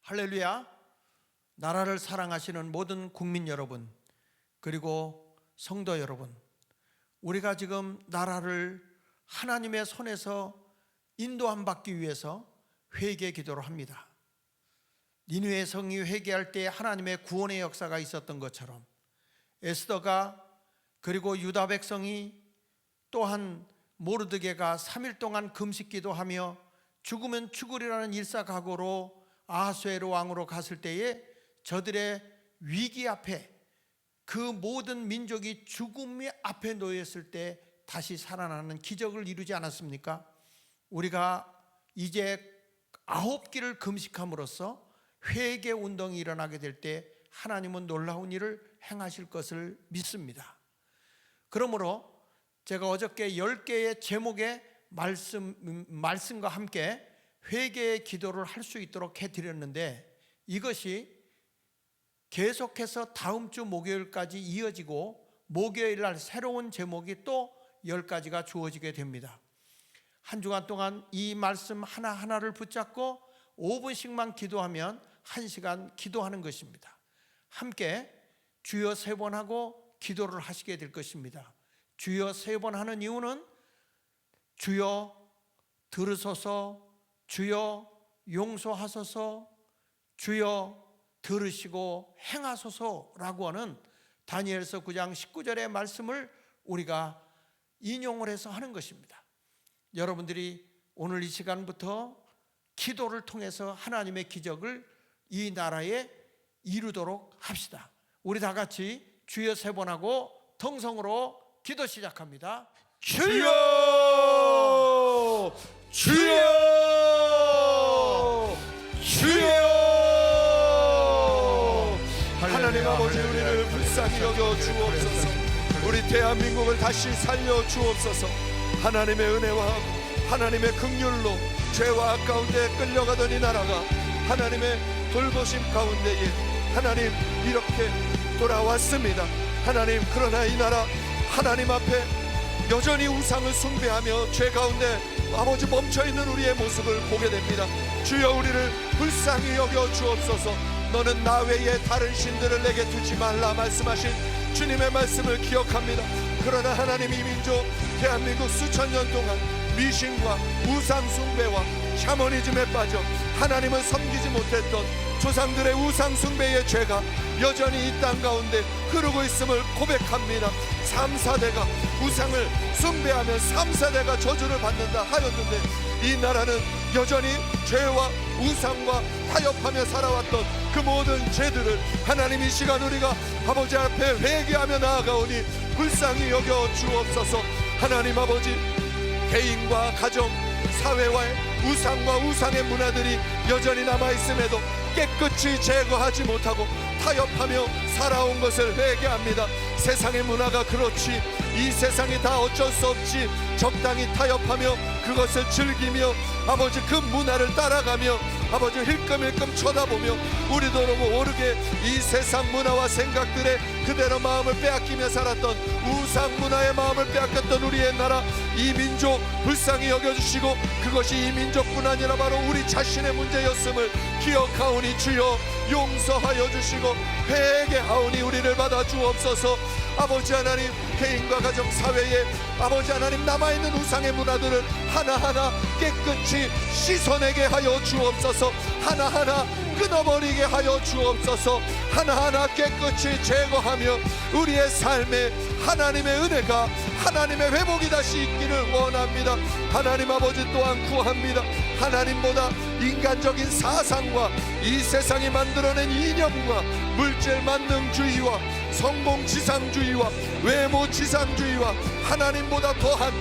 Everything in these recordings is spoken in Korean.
할렐루야. 나라를 사랑하시는 모든 국민 여러분, 그리고 성도 여러분, 우리가 지금 나라를 하나님의 손에서 인도함 받기 위해서 회개 기도를 합니다. 니느웨 성이 회개할 때 하나님의 구원의 역사가 있었던 것처럼 에스더가 그리고 유다 백성이 또한 모르드게가 3일 동안 금식 기도하며 죽으면 죽으리라는 일사각오로 아하수에로 왕으로 갔을 때에 저들의 위기 앞에 그 모든 민족이 죽음의 앞에 놓였을 때 다시 살아나는 기적을 이루지 않았습니까? 우리가 이제 9끼를 금식함으로써 회개 운동이 일어나게 될 때 하나님은 놀라운 일을 행하실 것을 믿습니다. 그러므로 제가 어저께 10개의 제목의 말씀과 함께 회개의 기도를 할 수 있도록 해드렸는데, 이것이 계속해서 다음 주 목요일까지 이어지고 목요일 날 새로운 제목이 또 10가지가 주어지게 됩니다. 한 주간 동안 이 말씀 하나하나를 붙잡고 5분씩만 기도하면 1시간 기도하는 것입니다. 함께 주여 3번 하고 기도를 하시게 될 것입니다. 주여 3번 하는 이유는 주여 들으소서, 주여 용서하소서, 주여 들으시고 행하소서라고 하는 다니엘서 9장 19절의 말씀을 우리가 인용을 해서 하는 것입니다. 여러분들이 오늘 이 시간부터 기도를 통해서 하나님의 기적을 이 나라에 이루도록 합시다. 우리 다 같이 주여 3번 하고 통성으로 기도 시작합니다. 주여! 주여! 주여! 하나님 아버지, 우리를 불쌍히 여겨 주옵소서. 우리 대한민국을 다시 살려 주옵소서. 하나님의 은혜와 하나님의 긍휼로 죄와 악 가운데 끌려가던 이 나라가 하나님의 돌보심 가운데에 하나님 이렇게 돌아왔습니다. 하나님, 그러나 이 나라 하나님 앞에 여전히 우상을 숭배하며 죄 가운데 아버지 멈춰있는 우리의 모습을 보게 됩니다. 주여, 우리를 불쌍히 여겨 주옵소서. 너는 나 외에 다른 신들을 내게 두지 말라 말씀하신 주님의 말씀을 기억합니다. 그러나 하나님, 이 민족 대한민국 수천 년 동안 미신과 우상 숭배와 샤머니즘에 빠져 하나님을 섬기지 못했던 조상들의 우상 숭배의 죄가 여전히 이 땅 가운데 흐르고 있음을 고백합니다. 3, 4대가 우상을 숭배하면 3, 4대가 저주를 받는다 하였는데, 이 나라는 여전히 죄와 우상과 타협하며 살아왔던 그 모든 죄들을 하나님 이 시간 우리가 아버지 앞에 회개하며 나아가오니 불쌍히 여겨 주옵소서. 하나님 아버지, 개인과 가정, 사회와의 우상과 우상의 문화들이 여전히 남아있음에도 깨끗이 제거하지 못하고 타협하며 살아온 것을 회개합니다. 세상의 문화가 그렇지, 이 세상이 다 어쩔 수 없지 적당히 타협하며 그것을 즐기며 아버지 그 문화를 따라가며 아버지 힐끔힐끔 쳐다보며 우리도 너무 모르게 이 세상 문화와 생각들에 그대로 마음을 빼앗기며 살았던 우상 문화의 마음을 빼앗겼던 우리의 나라, 이 민족 불쌍히 여겨주시고 그것이 이 민족뿐 아니라 바로 우리 자신의 문제였음을 기억하오니 주여 용서하여 주시고 회개하오니 우리를 받아 주옵소서. 아버지 하나님, 개인과 가정, 사회에 아버지 하나님 남아있는 우상의 문화들을 하나하나 깨끗이 씻어내게 하여 주옵소서. 하나하나 끊어버리게 하여 주옵소서. 하나하나 깨끗이 제거하며 우리의 삶에 하나님의 은혜가, 하나님의 회복이 다시 있기를 원합니다. 하나님 아버지 또한 구합니다. 하나님보다 인간적인 사상과 이 세상이 만들어낸 이념과 물질 만능주의와 성공 지상주의와 외모 지상주의와 하나님보다 더한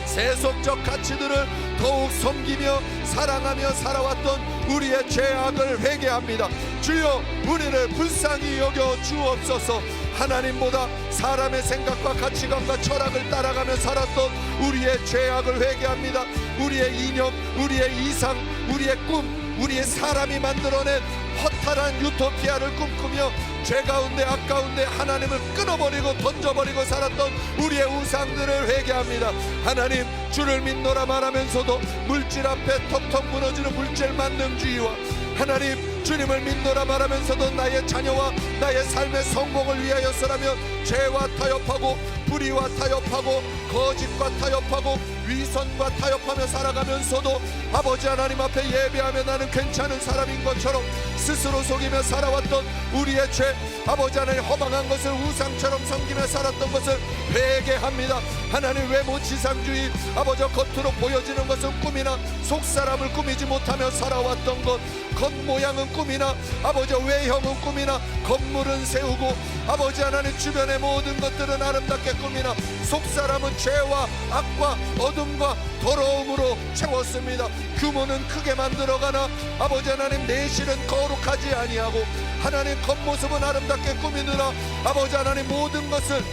세속적 가치들을 더욱 섬기며 사랑하며 살아왔던 우리의 죄악을 회개합니다. 주여, 우리를 불쌍히 여겨 주옵소서. 하나님보다 사람의 생각과 가치관과 철학을 따라가며 살았던 우리의 죄악을 회개합니다. 우리의 이념, 우리의 이상, 우리의 꿈, 우리의 사람이 만들어낸 허탈한 유토피아를 꿈꾸며 죄 가운데 악 가운데 하나님을 끊어버리고 던져버리고 살았던 우리의 우상들을 회개합니다. 하나님, 주를 믿노라 말하면서도 물질 앞에 턱턱 무너지는 물질 만능주의와 하나님, 주님을 믿노라 말하면서도 나의 자녀와 나의 삶의 성공을 위하여서라면 죄와 타협하고 불의와 타협하고 거짓과 타협하고 위선과 타협하며 살아가면서도 아버지 하나님 앞에 예배하며 나는 괜찮은 사람인 것처럼 스스로 속이며 살아왔던 우리의 죄, 아버지 하나님 허망한 것을 우상처럼 섬기며 살았던 것을 회개합니다. 하나님, 외모지상주의, 아버지 겉으로 보여지는 것은 꿈이나 속사람을 꾸미지 못하며 살아왔던 것, 겉모양은 꿈이나 아버지 외형은 꿈이나 건물은 세우고 아버지 하나님 주변의 모든 것들은 아름답게 꾸미나 속사람은 죄와 악과 어둠과 더러움으로 채웠습니다. 규모는 크게 만들어가나 아버지 하나님 내실은 거룩하지 아니하고 하나님 겉모습은 아름답게 꾸미느라 아버지 하나님 모든 것을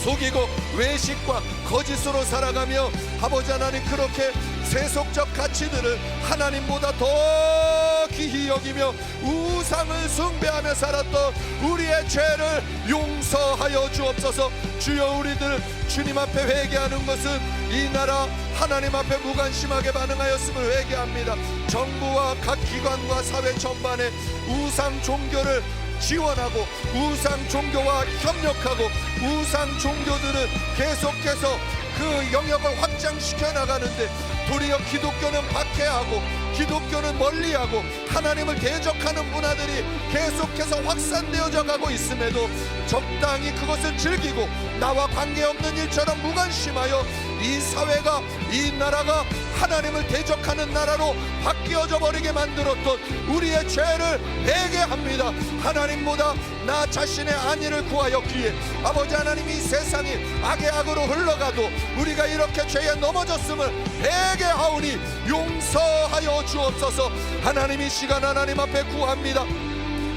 속이고 외식과 거짓으로 살아가며 아버지 하나님 그렇게 세속적 가치들을 하나님보다 더 귀히 여기며 우상을 숭배하며 살았던 우리의 죄를 용서하여 주옵소서. 주여, 우리들 주님 앞에 회개하는 것은 이 나라 하나님 앞에 무관심하게 반응하였음을 회개합니다. 정부와 각 기관과 사회 전반에 우상 종교를 지원하고 우상 종교와 협력하고 우상 종교들은 계속해서 그 영역을 확장시켜 나가는데 도리어 기독교는 박해하고 기독교는 멀리하고 하나님을 대적하는 문화들이 계속해서 확산되어져 가고 있음에도 적당히 그것을 즐기고 나와 관계없는 일처럼 무관심하여 이 사회가 이 나라가 하나님을 대적하는 나라로 바뀌어져 버리게 만들었던 우리의 죄를 회개합니다. 하나님보다 나 자신의 안위를 구하였기에 아버지 하나님, 이 세상이 악의 악으로 흘러가도 우리가 이렇게 죄에 넘어졌음을 회개하오니 용서하여 주옵소서. 하나님, 이 시간 하나님 앞에 구합니다.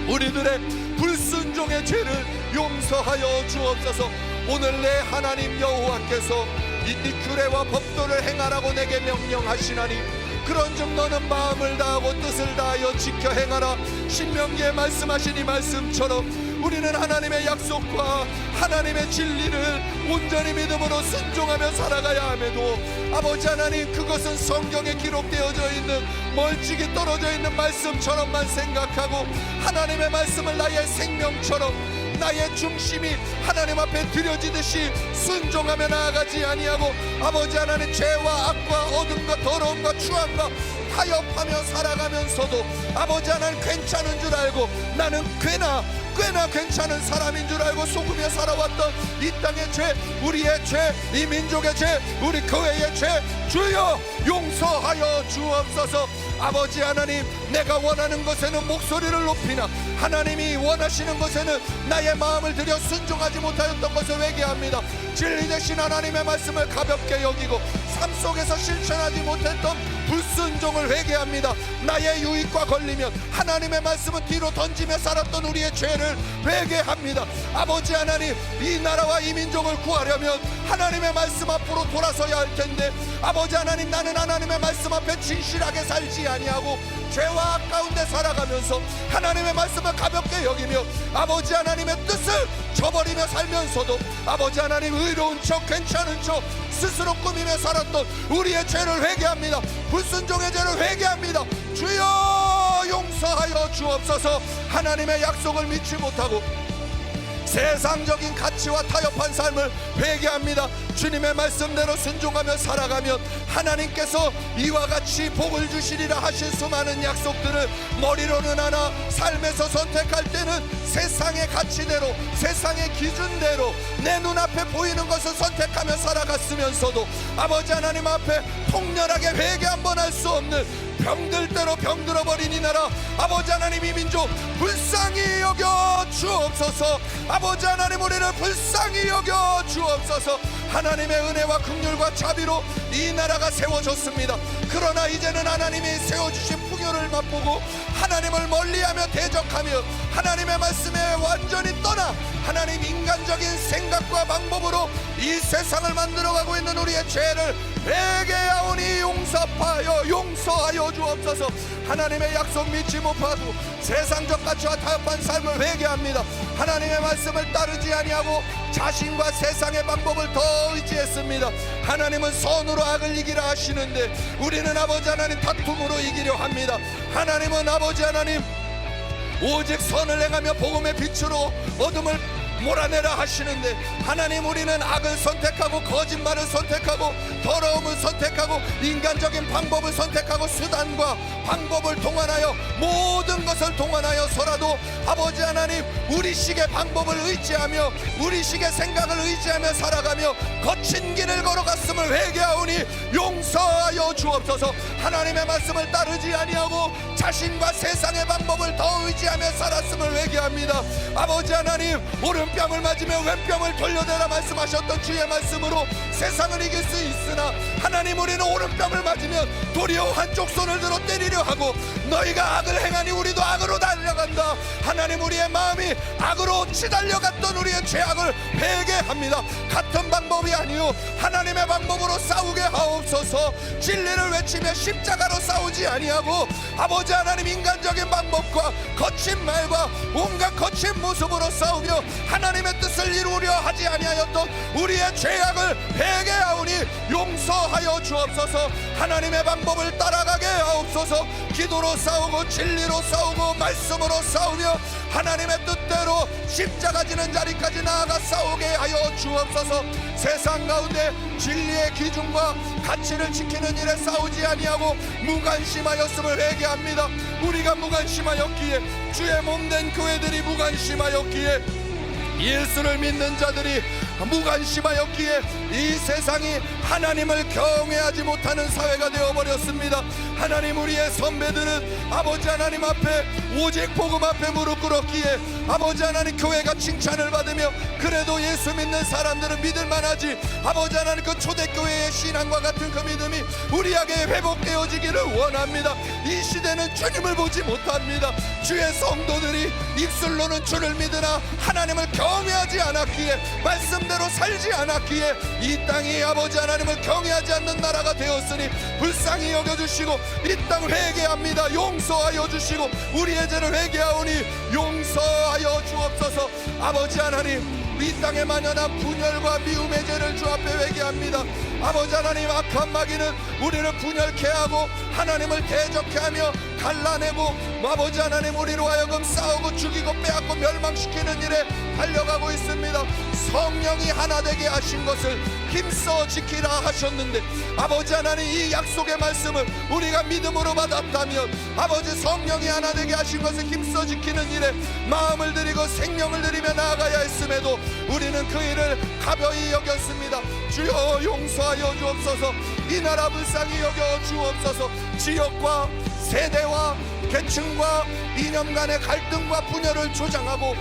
우리들의 불순종의 죄를 용서하여 주옵소서. 오늘 내 하나님 여호와께서 이 규례와 법도를 행하라고 내게 명령하시나니 그런즉 너는 마음을 다하고 뜻을 다하여 지켜 행하라. 신명기에 말씀하신 이 말씀처럼 우리는 하나님의 약속과 하나님의 진리를 온전히 믿음으로 순종하며 살아가야 함에도 아버지 하나님, 그것은 성경에 기록되어져 있는 멀찍이 떨어져 있는 말씀처럼만 생각하고 하나님의 말씀을 나의 생명처럼 나의 중심이 하나님 앞에 드려지듯이 순종하며 나아가지 아니하고 아버지 하나님, 죄와 악과 어둠과 더러움과 추함과 타협하며 살아가면서도 아버지 하나님 괜찮은 줄 알고 나는 꽤나 괜찮은 사람인 줄 알고 속으며 살아왔던 이 땅의 죄, 우리의 죄, 이 민족의 죄, 우리 교회의 죄 주여 용서하여 주옵소서. 아버지 하나님, 내가 원하는 것에는 목소리를 높이나 하나님이 원하시는 것에는 나의 마음을 들여 순종하지 못하였던 것을 회개합니다. 진리 되신 하나님의 말씀을 가볍게 여기고 삶 속에서 실천하지 못했던 불순종을 회개합니다. 나의 유익과 걸리면 하나님의 말씀은 뒤로 던지며 살았던 우리의 죄를 회개합니다. 아버지 하나님, 이 나라와 이 민족을 구하려면 하나님의 말씀 앞으로 돌아서야 할 텐데 아버지 하나님, 나는 하나님의 말씀 앞에 진실하게 살지 아니하고 죄와 악 가운데 살아가면서 하나님의 말씀을 가볍게 여기며 아버지 하나님의 뜻을 저버리며 살면서도 아버지 하나님, 의로운 척 괜찮은 척 스스로 꾸미며 살았던 우리의 죄를 회개합니다. 불순종의 죄를 회개합니다. 주여 용서하여 주옵소서. 하나님의 약속을 믿지 못하고 세상적인 가치와 타협한 삶을 회개합니다. 주님의 말씀대로 순종하며 살아가면 하나님께서 이와 같이 복을 주시리라 하신 수많은 약속들을 머리로는 하나 삶에서 선택할 때는 세상의 가치대로 세상의 기준대로 내 눈앞에 보이는 것을 선택하며 살아갔으면서도 아버지 하나님 앞에 통렬하게 회개 한번 할 수 없는 병들대로 병들어버린 이 나라 아버지 하나님, 이 민족 불쌍히 여겨 주옵소서. 아버지 하나님, 우리를 불쌍히 여겨 주옵소서. 하나님의 은혜와 긍휼과 자비로 이 나라가 세워졌습니다. 그러나 이제는 하나님이 세워주신 풍요를 맛보고 하나님을 멀리하며 대적하며 하나님의 말씀에 완전히 떠나 하나님 인간적인 생각과 방법으로 이 세상을 만들어가고 있는 우리의 죄를 회개하오니 용서 아파하여 용서하여 주옵소서. 하나님의 약속 믿지 못하고 세상적 가치와 타협한 삶을 회개합니다. 하나님의 말씀을 따르지 아니하고 자신과 세상의 방법을 더 의지했습니다. 하나님은 선으로 악을 이기라 하시는데 우리는 아버지 하나님 다툼으로 이기려 합니다. 하나님은 아버지 하나님 오직 선을 행하며 복음의 빛으로 어둠을 몰아내라 하시는데 하나님, 우리는 악을 선택하고 거짓말을 선택하고 더러움을 선택하고 인간적인 방법을 선택하고 수단과 방법을 동원하여 모든 것을 동원하여서라도 아버지 하나님 우리식의 방법을 의지하며 우리식의 생각을 의지하며 살아가며 거친 길을 걸어갔음을 회개하오니 용서하여 주옵소서. 하나님의 말씀을 따르지 아니하고 자신과 세상의 방법을 더 의지하며 살았음을 회개합니다. 아버지 하나님, 오른뺨을 맞으며 왼뺨을 돌려대라 말씀하셨던 주의 말씀으로 세상을 이길 수 있으나 하나님, 우리는 오른뺨을 맞으면 도리어 한쪽 손을 들어 때리려 하고 너희가 악을 행하니 우리도 악으로 달려간다. 하나님, 우리의 마음이 악으로 치달려갔던 우리의 죄악을 회개합니다. 같은 방법이 아니요 하나님의 방법으로 싸우게 하옵소서. 진리를 외치며 십자가로 싸우지 아니하고 아버지 하나님 인간적인 방법과 거친 말과 온갖 거친 모습으로 싸우며 하나님의 뜻을 이루려 하지 아니하였던 우리의 죄악을 회개하오니 용서하여 주옵소서. 하나님의 방법을 따라가게 하옵소서. 기도로 싸우고 진리로 싸우고 말씀으로 싸우며 하나님의 뜻대로 십자가 지는 자리까지 나아가 싸우게 하여 주옵소서. 세상 가운데 진리의 기준과 가치를 지키는 일에 싸우지 아니하고 무관심하였음을 회개합니다. 우리가 무관심하였기에 주의 몸된 교회들이 무관심하였기에 예수를 믿는 자들이 무관심하였기에 이 세상이 하나님을 경외하지 못하는 사회가 되어버렸습니다. 하나님, 우리의 선배들은 아버지 하나님 앞에 오직 복음 앞에 무릎 꿇었기에 아버지 하나님 교회가 칭찬을 받으며 그래도 예수 믿는 사람들은 믿을만하지. 아버지 하나님, 그 초대교회의 신앙과 같은 그 믿음이 우리에게 회복되어지기를 원합니다. 이 시대는 주님을 보지 못합니다. 주의 성도들이 입술로는 주를 믿으나 하나님을 경외하지 않았기에 말씀대로 살지 않았기에 이 땅이 아버지 하나님을 경외하지 않는 나라가 되었으니 불쌍히 여겨주시고 이 땅 회개합니다. 용서하여 주시고 우리의 죄를 회개하오니 용서하여 주옵소서. 아버지 하나님, 이 땅에 만연한 분열과 미움의 죄를 주 앞에 회개합니다. 아버지 하나님, 악한 마귀는 우리를 분열케 하고 하나님을 대적케 하며 갈라내고 아버지 하나님 우리로 하여금 싸우고 죽이고 빼앗고 멸망시키는 일에 달려가고 있습니다. 성령이 하나 되게 하신 것을 힘써 지키라 하셨는데 아버지 하나님, 이 약속의 말씀을 우리가 믿음으로 받았다면 아버지 성령이 하나 되게 하신 것을 힘써 지키는 일에 마음을 들이고 생명을 들이며 나아가야 했음에도 우리는 그 일을 가벼이 여겼습니다. 주여 용서하여 주옵소서. 이 나라 불쌍히 여겨 주옵소서. 지역과 세대와 계층과 이념 간의 갈등과 분열을 조장하고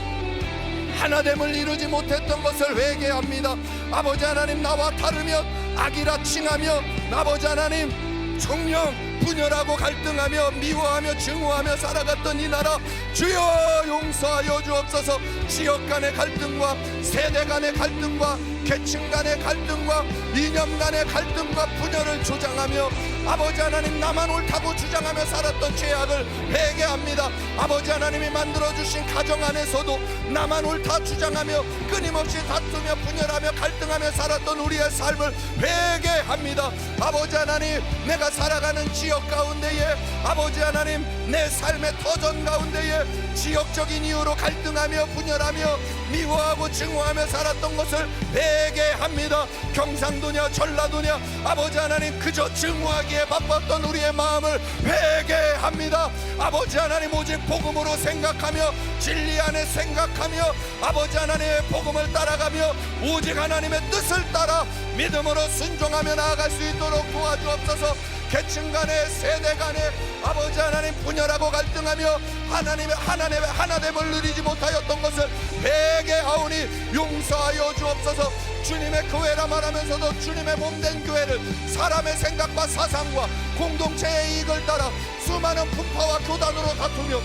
하나됨을 이루지 못했던 것을 회개합니다. 아버지 하나님, 나와 다르면 악이라 칭하며 아버지 하나님 정령 분열하고 갈등하며 미워하며 증오하며 살아갔던 이 나라 주여 용서하여 주옵소서. 지역 간의 갈등과 세대 간의 갈등과 계층 간의 갈등과 이념 간의 갈등과 분열을 조장하며 아버지 하나님 나만 옳다고 주장하며 살았던 죄악을 회개합니다. 아버지 하나님이 만들어주신 가정 안에서도 나만 옳다 주장하며 끊임없이 다투며 분열하며 갈등하며 살았던 우리의 삶을 회개합니다. 아버지 하나님, 내가 살아가는 지역 가운데에 아버지 하나님 내 삶의 터전 가운데에 지역적인 이유로 갈등하며 분열하며 미워하고 증오하며 살았던 것을 회개합니다. 경상도냐 전라도냐 아버지 하나님 그저 증오하기에 바빴던 우리의 마음을 회개합니다. 아버지 하나님 오직 복음으로 생각하며 진리 안에 생각하며 아버지 하나님의 복음을 따라가며 오직 하나님의 뜻을 따라 믿음으로 순종하며 나아갈 수 있도록 도와주옵소서. 계층 간에 세대 간에 아버지 하나님 분열하고 갈등하며 하나님의 하나됨을 누리지 못하였던 것을 회개하오니 용서하여 주옵소서. 주님의 교회라 말하면서도 주님의 몸된 교회를 사람의 생각과 사상과 공동체의 이익을 따라 수많은 분파와 교단으로 다투며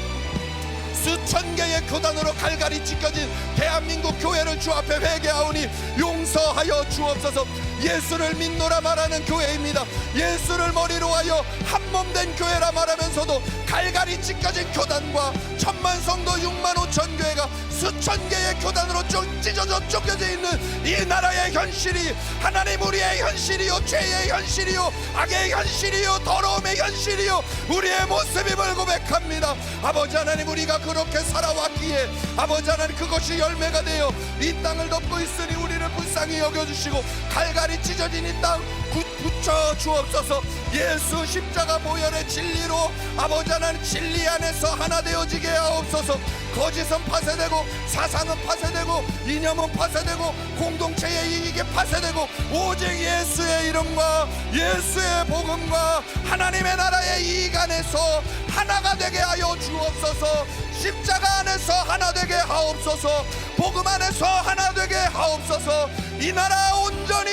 수천 개의 교단으로 갈갈이 찢겨진 대한민국 교회를 주 앞에 회개하오니 용서하여 주옵소서. 예수를 믿노라 말하는 교회입니다. 예수를 머리로 하여 한몸된 교회라 말하면서도 갈갈이 찢겨진 교단과 1000만 성도 6만 5천 교회가 수천 개의 교단으로 찢어져 쫓겨져 있는 이 나라의 현실이 하나님 우리의 현실이요, 죄의 현실이요, 악의 현실이요, 더러움의 현실이요, 우리의 모습임을 고백합니다. 아버지 하나님, 우리가 그렇게 살아왔기에 아버지 하나님 그것이 열매가 되어 이 땅을 덮고 있으니 우리를 불쌍히 여겨주시고 갈갈이 찢어진 이 땅 붙여 주옵소서. 예수 십자가 보혈의 진리로 아버지 하나님 진리 안에서 하나 되어지게 하옵소서. 거짓은 파쇄되고 사상은 파쇄되고 이념은 파쇄되고 공동체의 이익이 파쇄되고 오직 예수의 이름과 예수의 복음과 하나님의 나라의 이익 안에서 하나가 되게 하여 주옵소서. 십자가 안에서 하나 되게 하옵소서. 복음 안에서 하나 되게 하옵소서. 이 나라 온전히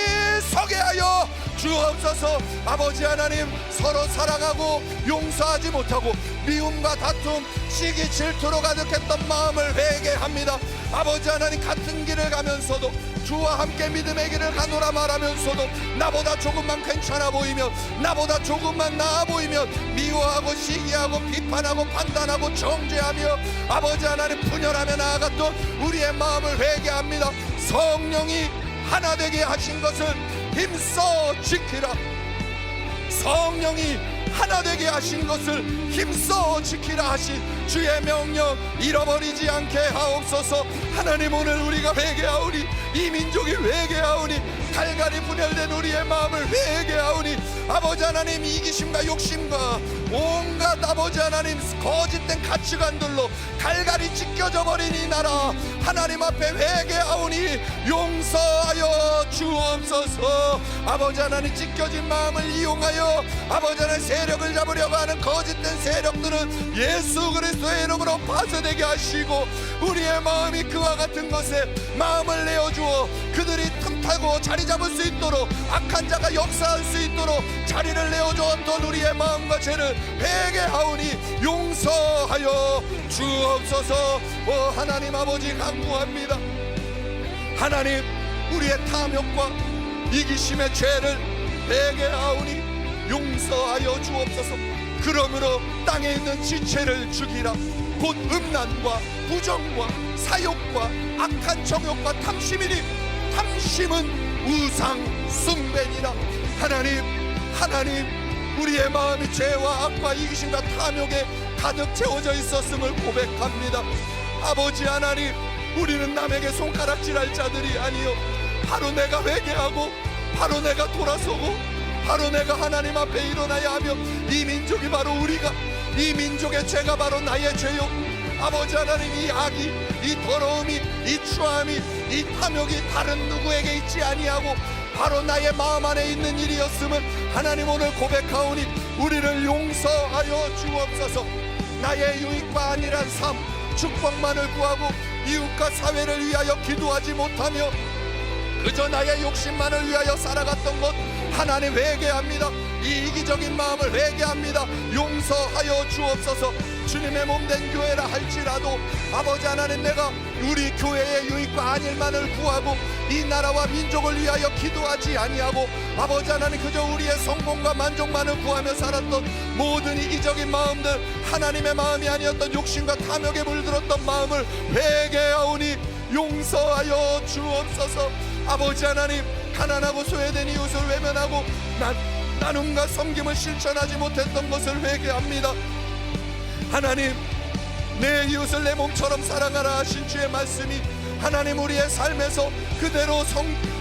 서게 하여 주옵소서. 아버지 하나님, 서로 사랑하고 용서하지 못하고 미움과 다툼, 시기, 질투로 가득했던 마음을 회개합니다. 아버지 하나님, 같은 길을 가면서도 주와 함께 믿음의 길을 가노라 말하면서도 나보다 조금만 괜찮아 보이면, 나보다 조금만 나아 보이면 미워하고 시기하고 비판하고 판단하고 정죄하며 아버지 하나님 분열하며 나아갔던 우리의 마음을 회개합니다. 성령이 하나 되게 하신 것을 힘써 지키라. 성령이 하나 되게 하신 것을 힘써 지키라 하신 주의 명령 잃어버리지 않게 하옵소서. 하나님, 오늘 우리가 회개하오니, 이 민족이 회개하오니, 갈갈이 분열된 우리의 마음을 회개하오니 아버지 하나님, 이기심과 욕심과 온갖 아버지 하나님 거짓된 가치관들로 갈갈이 찢겨져 버린 이 나라 하나님 앞에 회개하오니 용서하여 주옵소서. 아버지 하나님, 찢겨진 마음을 이용하여 아버지 하나님 세력을 잡으려고 하는 거짓된 세력들은 예수 그리스도의 이름으로 파쇄되게 하시고 우리의 마음이 그와 같은 것에 마음을 내어주어 그들이 틈타고 자리 잡을 수 있도록 악한 자가 역사할 수 있도록 자리를 내어주었던 우리의 마음과 죄를 회개하오니 용서하여 주옵소서. 하나님 아버지, 간구합니다. 하나님, 우리의 탐욕과 이기심의 죄를 회개하오니 용서하여 주옵소서. 그러므로 땅에 있는 지체를 죽이라. 곧 음란과 부정과 사욕과 악한 정욕과 탐심이니 탐심은 우상 숭배니라. 하나님, 우리의 마음이 죄와 악과 이기심과 탐욕에 가득 채워져 있었음을 고백합니다. 아버지 하나님, 우리는 남에게 손가락질할 자들이 아니요, 바로 내가 회개하고 바로 내가 돌아서고 바로 내가 하나님 앞에 일어나야 하며 이 민족이 바로 우리가, 이 민족의 죄가 바로 나의 죄요. 아버지 하나님, 이 악이, 이 더러움이, 이 추함이, 이 탐욕이 다른 누구에게 있지 아니하고 바로 나의 마음 안에 있는 일이었음을 하나님 오늘 고백하오니 우리를 용서하여 주옵소서. 나의 유익과 아니란 삶, 축복만을 구하고 이웃과 사회를 위하여 기도하지 못하며 그저 나의 욕심만을 위하여 살아갔던 것 하나님 회개합니다. 이 이기적인 마음을 회개합니다. 용서하여 주옵소서. 주님의 몸된 교회라 할지라도 아버지 하나님, 내가 우리 교회의 유익과 안일만을 구하고 이 나라와 민족을 위하여 기도하지 아니하고 아버지 하나님, 그저 우리의 성공과 만족만을 구하며 살았던 모든 이기적인 마음들, 하나님의 마음이 아니었던 욕심과 탐욕에 물들었던 마음을 회개하오니 용서하여 주옵소서. 아버지 하나님, 가난하고 소외된 이웃을 외면하고 나눔과 섬김을 실천하지 못했던 것을 회개합니다. 하나님, 내 이웃을 내 몸처럼 사랑하라 하신 주의 말씀이 하나님 우리의 삶에서 그대로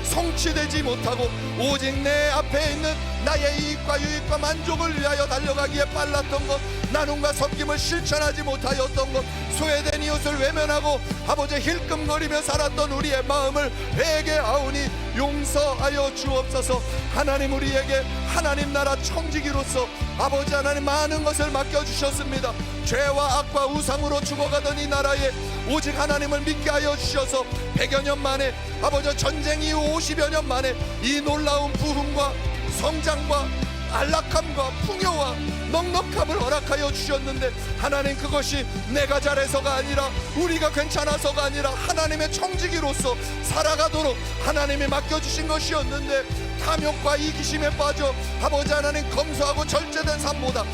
성취되지 못하고 오직 내 앞에 있는 나의 이익과 유익과 만족을 위하여 달려가기에 빨랐던 것, 나눔과 섬김을 실천하지 못하였던 것, 소외된 이웃을 외면하고 아버지 힐끔거리며 살았던 우리의 마음을 회개하오니 용서하여 주옵소서. 하나님, 우리에게 하나님 나라 청지기로서 아버지 하나님 많은 것을 맡겨주셨습니다. 죄와 악과 우상으로 죽어가던 이 나라에 오직 하나님을 믿게 하여 주셔서 100여 년 만에 아버지 전쟁 이후 50여 년 만에 이 놀라운 부흥과 성장과 안락함과 풍요와 넉넉함을 허락하여 주셨는데 하나님, 그것이 내가 잘해서가 아니라 우리가 괜찮아서가 아니라 하나님의 청지기로서 살아가도록 하나님이 맡겨주신 것이었는데 탐욕과 이기심에 빠져 아버지 하나님 검소하고 절제된 삶보다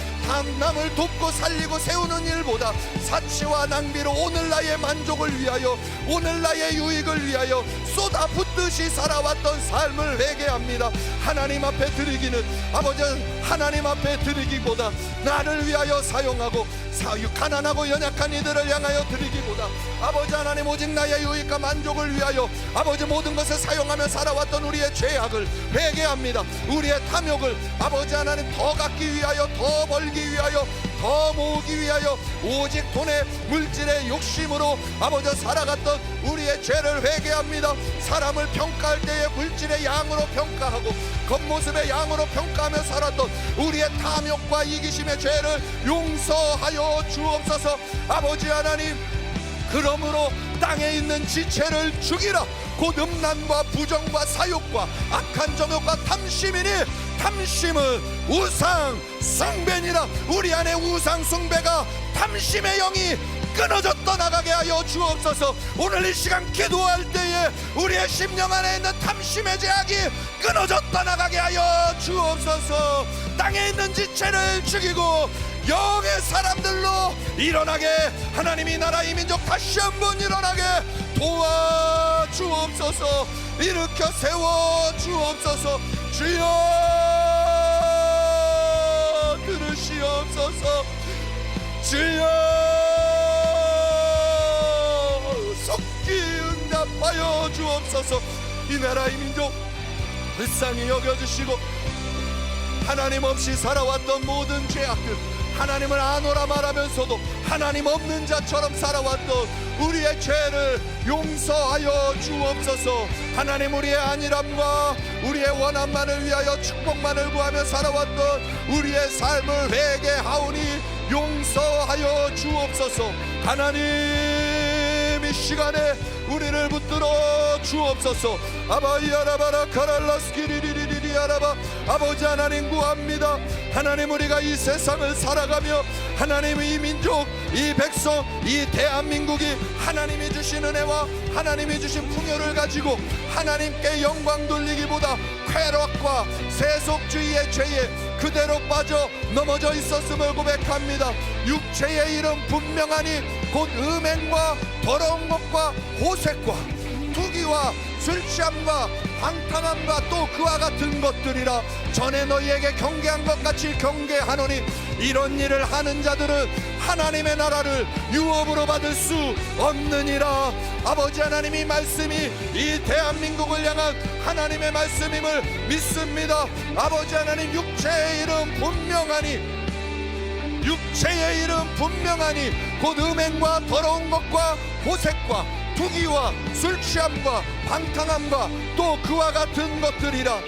남을 돕고 살리고 세우는 일보다 사치와 낭비로 오늘 나의 만족을 위하여 오늘 나의 유익을 위하여 쏟아붓듯이 살아왔던 삶을 회개합니다. 하나님 앞에 드리기는 아버지 하나님 앞에 드리기보다 나를 위하여 사용하고 가난하고 연약한 이들을 향하여 드리기보다 아버지 하나님 오직 나의 유익과 만족을 위하여 아버지 모든 것을 사용하며 살아왔던 우리의 죄악을 회개합니다. 우리의 탐욕을 아버지 하나님 더 갖기 위하여 더 벌기 위하여 더 모으기 위하여 오직 돈의 물질의 욕심으로 아버지 살아갔던 우리의 죄를 회개합니다. 사람을 평가할 때에 물질의 양으로 평가하고 겉모습의 양으로 평가하며 살았던 우리의 탐욕과 이기심의 죄를 용서하여 주옵소서. 아버지 하나님, 그러므로 땅에 있는 지체를 죽이라. 곧 음란과 부정과 사욕과 악한 정욕과 탐심이니 탐심은 우상 숭배니라. 우리 안에 우상 숭배가 탐심의 영이 끊어져 떠나가게 하여 주옵소서. 오늘 이 시간 기도할 때에 우리의 심령 안에 있는 탐심의 제약이 끊어져 떠나가게 하여 주옵소서. 땅에 있는 지체를 죽이고 영의 사람들로 일어나게 하나님이 나라 이 민족 다시 한번 일어나게 도와주옵소서. 일으켜 세워 주옵소서. 주여 들으시옵소서. 주여 속기 응답하여 주옵소서. 이 나라 이 민족 불쌍히 여겨주시고 하나님 없이 살아왔던 모든 죄악들, 하나님을 아노라 말하면서도 하나님 없는 자처럼 살아왔던 우리의 죄를 용서하여 주옵소서. 하나님, 우리의 안일함과 우리의 원함만을 위하여 축복만을 구하며 살아왔던 우리의 삶을 회개하오니 용서하여 주옵소서. 하나님, 이 시간에 우리를 붙들어 주옵소서. 아바이아라바라 카랄라스키리리리리 아라바. 아버지 하나님 구합니다. 하나님, 우리가 이 세상을 살아가며 하나님 이 민족, 이 백성, 이 대한민국이 하나님이 주신 은혜와 하나님이 주신 풍요를 가지고 하나님께 영광 돌리기보다 쾌락과 세속주의의 죄에 그대로 빠져 넘어져 있었음을 고백합니다. 육체의 이름 분명하니 곧 음행과 더러운 것과 호색과 투기와 술 취함과 방탕함과 또 그와 같은 것들이라. 전에 너희에게 경계한 것 같이 경계하노니 이런 일을 하는 자들은 하나님의 나라를 유업으로 받을 수 없느니라. 아버지 하나님이 말씀이 이 대한민국을 향한 하나님의 말씀임을 믿습니다. 아버지 하나님, 육체의 이름 분명하니 육체의 이름 분명하니 곧 음행과 더러운 것과 호색과 투기와 술 취함과 방탕함과 또 그와 같은 것들이라.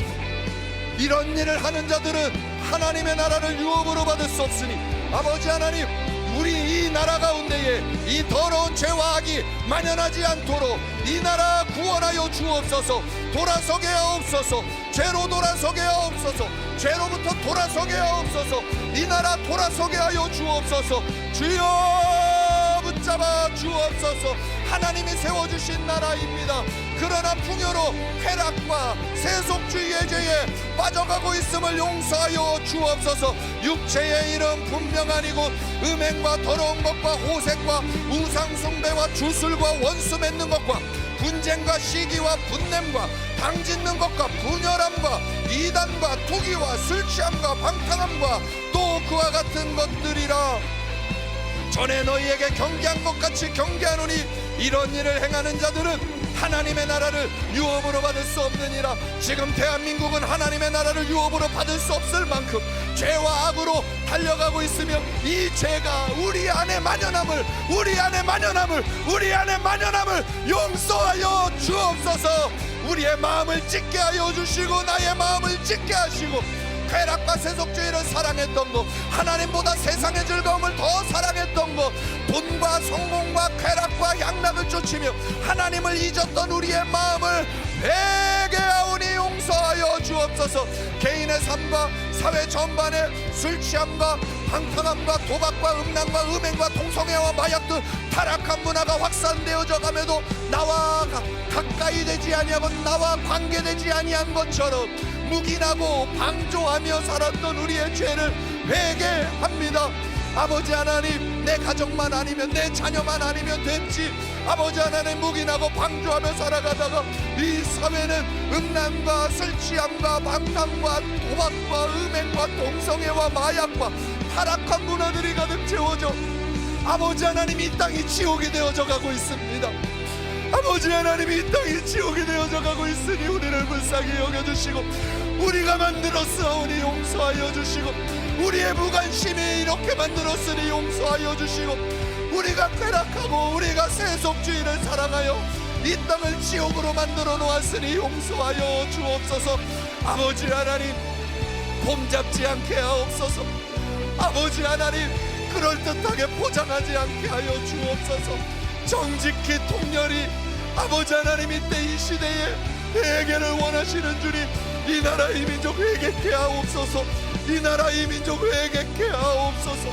이런 일을 하는 자들은 하나님의 나라를 유업으로 받을 수 없으니 아버지 하나님, 우리 이 나라 가운데에 이 더러운 죄와 악이 만연하지 않도록 이 나라 구원하여 주옵소서. 돌아서게 하옵소서. 죄로 돌아서게 하옵소서. 죄로부터 돌아서게 하옵소서. 이 나라 돌아서게 하여 주옵소서. 주여 붙잡아 주옵소서. 하나님이 세워주신 나라입니다. 그러나 풍요로 쾌락과 세속주의의 죄에 빠져가고 있음을 용서하여 주옵소서. 육체의 이름 분명하니고 음행과 더러운 것과 호색과 우상숭배와 주술과 원수 맺는 것과 분쟁과 시기와 분냄과 당짓는 것과 분열함과 이단과 투기와 술 취함과 방탕함과 또 그와 같은 것들이라. 전에 너희에게 경계한 것 같이 경계하노니 이런 일을 행하는 자들은 하나님의 나라를 유업으로 받을 수 없느니라. 지금 대한민국은 하나님의 나라를 유업으로 받을 수 없을 만큼 죄와 악으로 달려가고 있으며 이 죄가 우리 안에 만연함을 용서하여 주옵소서. 우리의 마음을 찢게 하여 주시고 나의 마음을 찢게 하시고 쾌락과 세속주의를 사랑했던 것, 하나님보다 세상의 즐거움을 더 사랑했던 것, 돈과 성공과 쾌락과 향락을 쫓으며 하나님을 잊었던 우리의 마음을 회개하오니 용서하여 주옵소서. 개인의 삶과 사회 전반에 술 취함과 방탕함과 도박과 음란과 음행과 동성애와 마약 등 타락한 문화가 확산되어져 가면도 나와 가까이 되지 아니하고 나와 관계되지 아니한 것처럼 묵인하고 방조하며 살았던 우리의 죄를 회개합니다. 아버지 하나님, 내 가정만 아니면, 내 자녀만 아니면 됐지. 아버지 하나님, 묵인하고 방조하며 살아가다가 이 사회는 음란과 술취함과 방탕과 도박과 음행과 동성애와 마약과 타락한 문화들이 가득 채워져 아버지 하나님, 이 땅이 지옥이 되어져 가고 있습니다. 아버지 하나님, 이 땅이 지옥이 되어져 가고 있으니 우리를 불쌍히 여겨주시고, 우리가 만들었사오니 용서하여 주시고, 우리의 무관심이 이렇게 만들었으니 용서하여 주시고, 우리가 쾌락하고 우리가 세속주의를 사랑하여 이 땅을 지옥으로 만들어 놓았으니 용서하여 주옵소서. 아버지 하나님, 폼잡지 않게 하옵소서. 아버지 하나님, 그럴듯하게 포장하지 않게 하여 주옵소서. 정직히 통렬히 아버지 하나님, 이때 이 시대에 회개를 원하시는 주님, 이 나라의 민족 회개케 하옵소서. 이 나라의 민족 회개케 하옵소서.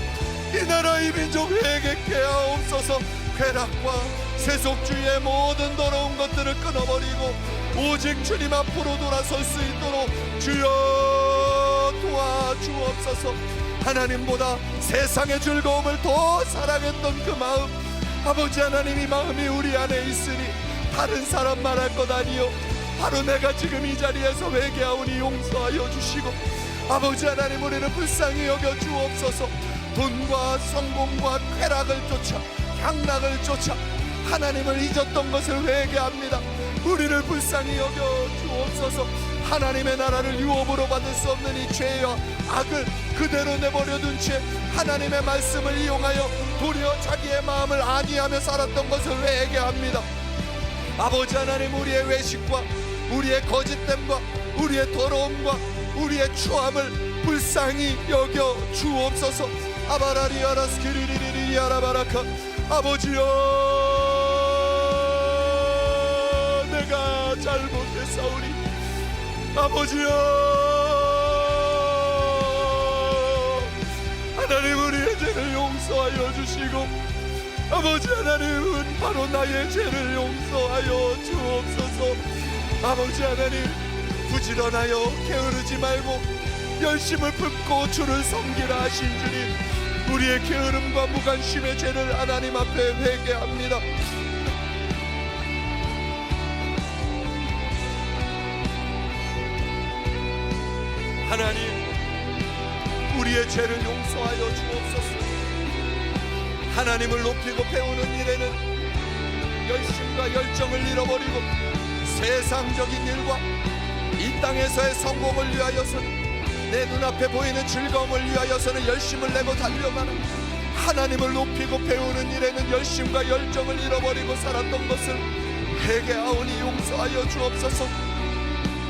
이 나라의 민족 회개케 하옵소서. 쾌락과 세속주의의 모든 더러운 것들을 끊어버리고 오직 주님 앞으로 돌아설 수 있도록 주여 도와주옵소서. 하나님보다 세상의 즐거움을 더 사랑했던 그 마음, 아버지 하나님, 이 마음이 우리 안에 있으니 다른 사람 말할 것 아니요, 바로 내가 지금 이 자리에서 회개하오니 용서하여 주시고, 아버지 하나님, 우리를 불쌍히 여겨 주옵소서. 돈과 성공과 쾌락을 쫓아 향락을 쫓아 하나님을 잊었던 것을 회개합니다. 우리를 불쌍히 여겨 주옵소서. 하나님의 나라를 유업으로 받을 수 없는 이 죄와 악을 그대로 내버려둔 채 하나님의 말씀을 이용하여 도리어 자기의 마음을 안위하며 살았던 것을 회개합니다. 아버지 하나님, 우리의 외식과 우리의 거짓됨과 우리의 더러움과 우리의 추함을 불쌍히 여겨 주옵소서. 아바라리 아라스키리리리 아라바라카. 아버지여, 내가 잘못했사오니 아버지여, 하나님, 우리의 죄를 용서하여 주시고, 아버지 하나님은 바로 나의 죄를 용서하여 주옵소서. 아버지 하나님, 부지런하여 게으르지 말고 열심을 품고 주를 섬기라 하신 주님, 우리의 게으름과 무관심의 죄를 하나님 앞에 회개합니다. 하나님, 우리의 죄를 용서하여 주옵소서. 하나님을 높이고 배우는 일에는 열심과 열정을 잃어버리고 세상적인 일과 이 땅에서의 성공을 위하여서는, 내 눈앞에 보이는 즐거움을 위하여서는 열심을 내고 달려가는, 하나님을 높이고 배우는 일에는 열심과 열정을 잃어버리고 살았던 것을 회개하오니 용서하여 주옵소서.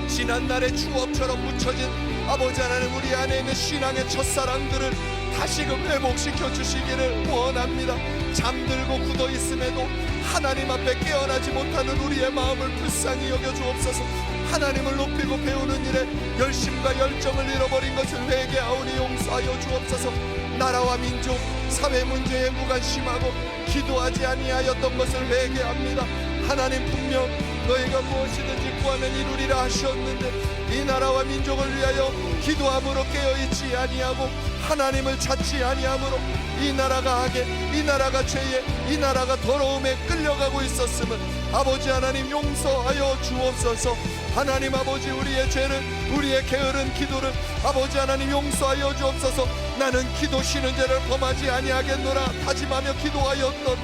지난날의 추억처럼 묻혀진 아버지 하나님, 우리 안에 있는 신앙의 첫사랑들을 다시금 회복시켜 주시기를 원합니다. 잠들고 굳어 있음에도 하나님 앞에 깨어나지 못하는 우리의 마음을 불쌍히 여겨 주옵소서. 하나님을 높이고 배우는 일에 열심과 열정을 잃어버린 것을 회개하오니 용서하여 주옵소서. 나라와 민족, 사회 문제에 무관심하고 기도하지 아니하였던 것을 회개합니다. 하나님, 분명 너희가 무엇이든지 구하면 이루리라 하셨는데 이 나라와 민족을 위하여 기도함으로 깨어있지 아니하고 하나님을 찾지 아니하므로 이 나라가 악에, 이 나라가 죄에, 이 나라가 더러움에 끌려가고 있었음을 아버지 하나님 용서하여 주옵소서. 하나님 아버지, 우리의 죄를, 우리의 게으른 기도를 아버지 하나님 용서하여 주옵소서. 나는 기도 쉬는 죄를 범하지 아니하겠노라 다짐하며 기도하였던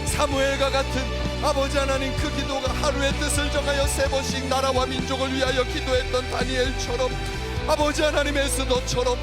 사무엘과 같은 아버지 하나님, 그 기도가 하루의 뜻을 정하여 3번씩 나라와 민족을 위하여 기도했던 다니엘처럼, 아버지 하나님, 에스더처럼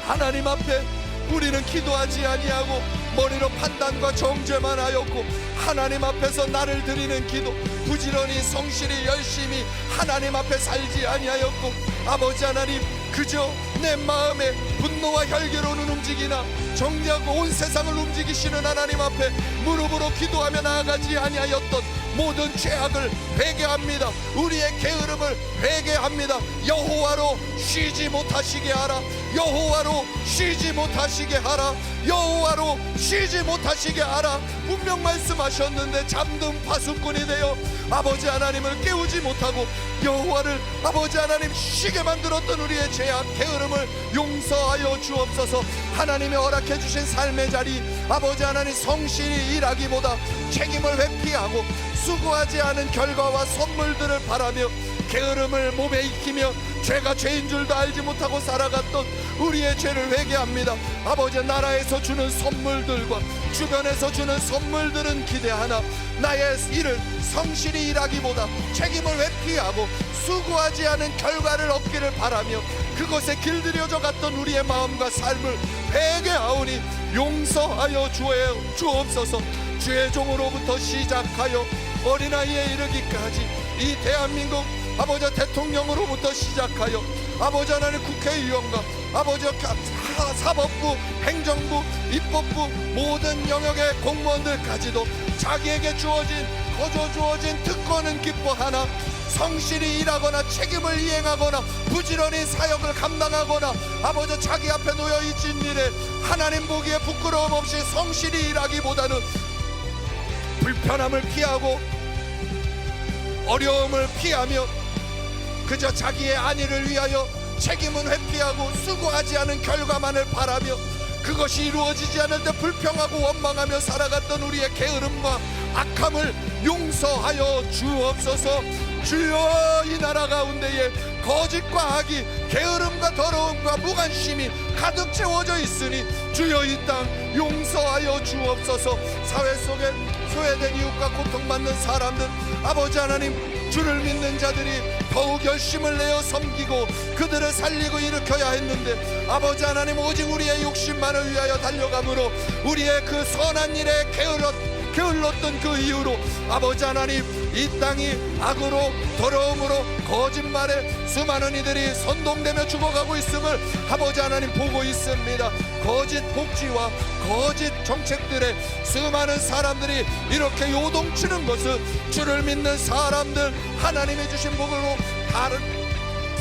하나님 앞에 우리는 기도하지 아니하고 머리로 판단과 정죄만 하였고 하나님 앞에서 나를 드리는 기도, 부지런히 성실히 열심히 하나님 앞에 살지 아니하였고 아버지 하나님, 그저 내 마음에 분노와 혈기로는 움직이나 정작 온 세상을 움직이시는 하나님 앞에 무릎으로 기도하며 나아가지 아니하였던 모든 죄악을 회개합니다. 우리의 게으름을 회개합니다. 여호와로 쉬지 못하시게 하라. 여호와로 쉬지 못하시게 하라. 여호와로 쉬지 못하시게 하라. 분명 말씀하셨는데 잠든 파수꾼이 되어 아버지 하나님을 깨우지 못하고 여호와를 아버지 하나님 쉬게 만들었던 우리의 죄악 게으름을 용서하여 주옵소서. 하나님의 허락해 주신 삶의 자리 아버지 하나님 성실히 일하기보다 책임을 회피하고 수고하지 않은 결과와 선물들을 바라며 게으름을 몸에 익히며 죄가 죄인 줄도 알지 못하고 살아갔던 우리의 죄를 회개합니다. 아버지 나라에서 주는 선물들과 주변에서 주는 선물들은 기대하나 나의 일을 성실히 일하기보다 책임을 회피하고 수고하지 않은 결과를 얻기를 바라며 그것에 길들여져 갔던 우리의 마음과 삶을 회개하오니 용서하여 주옵소서. 주의 종으로부터 시작하여 어린아이에 이르기까지 이 대한민국 아버지 대통령으로부터 시작하여 아버지 하나님 국회의원과 아버지 사법부, 행정부, 입법부 모든 영역의 공무원들까지도 자기에게 거저 주어진 특권은 기뻐하나 성실히 일하거나 책임을 이행하거나 부지런히 사역을 감당하거나 아버지 자기 앞에 놓여있진 일에 하나님 보기에 부끄러움 없이 성실히 일하기보다는 불편함을 피하고 어려움을 피하며 그저 자기의 안위를 위하여 책임은 회피하고 수고하지 않은 결과만을 바라며 그것이 이루어지지 않을 때 불평하고 원망하며 살아갔던 우리의 게으름과 악함을 용서하여 주옵소서. 주여 이 나라 가운데에 거짓과 악이 게으름과 더러움과 무관심이 가득 채워져 있으니 주여 이 땅 용서하여 주옵소서. 사회 속에 소외된 이웃과 고통받는 사람들 아버지 하나님 주를 믿는 자들이 더욱 열심을 내어 섬기고 그들을 살리고 일으켜야 했는데 아버지 하나님 오직 우리의 욕심만을 위하여 달려감으로 우리의 그 선한 일에 게을렀던 그 이유로 아버지 하나님 이 땅이 악으로 더러움으로 거짓말에 수많은 이들이 선동되며 죽어가고 있음을 아버지 하나님 보고 있습니다. 거짓 복지와 거짓 정책들에 수많은 사람들이 이렇게 요동치는 것은 주를 믿는 사람들 하나님이 주신 복으로 다른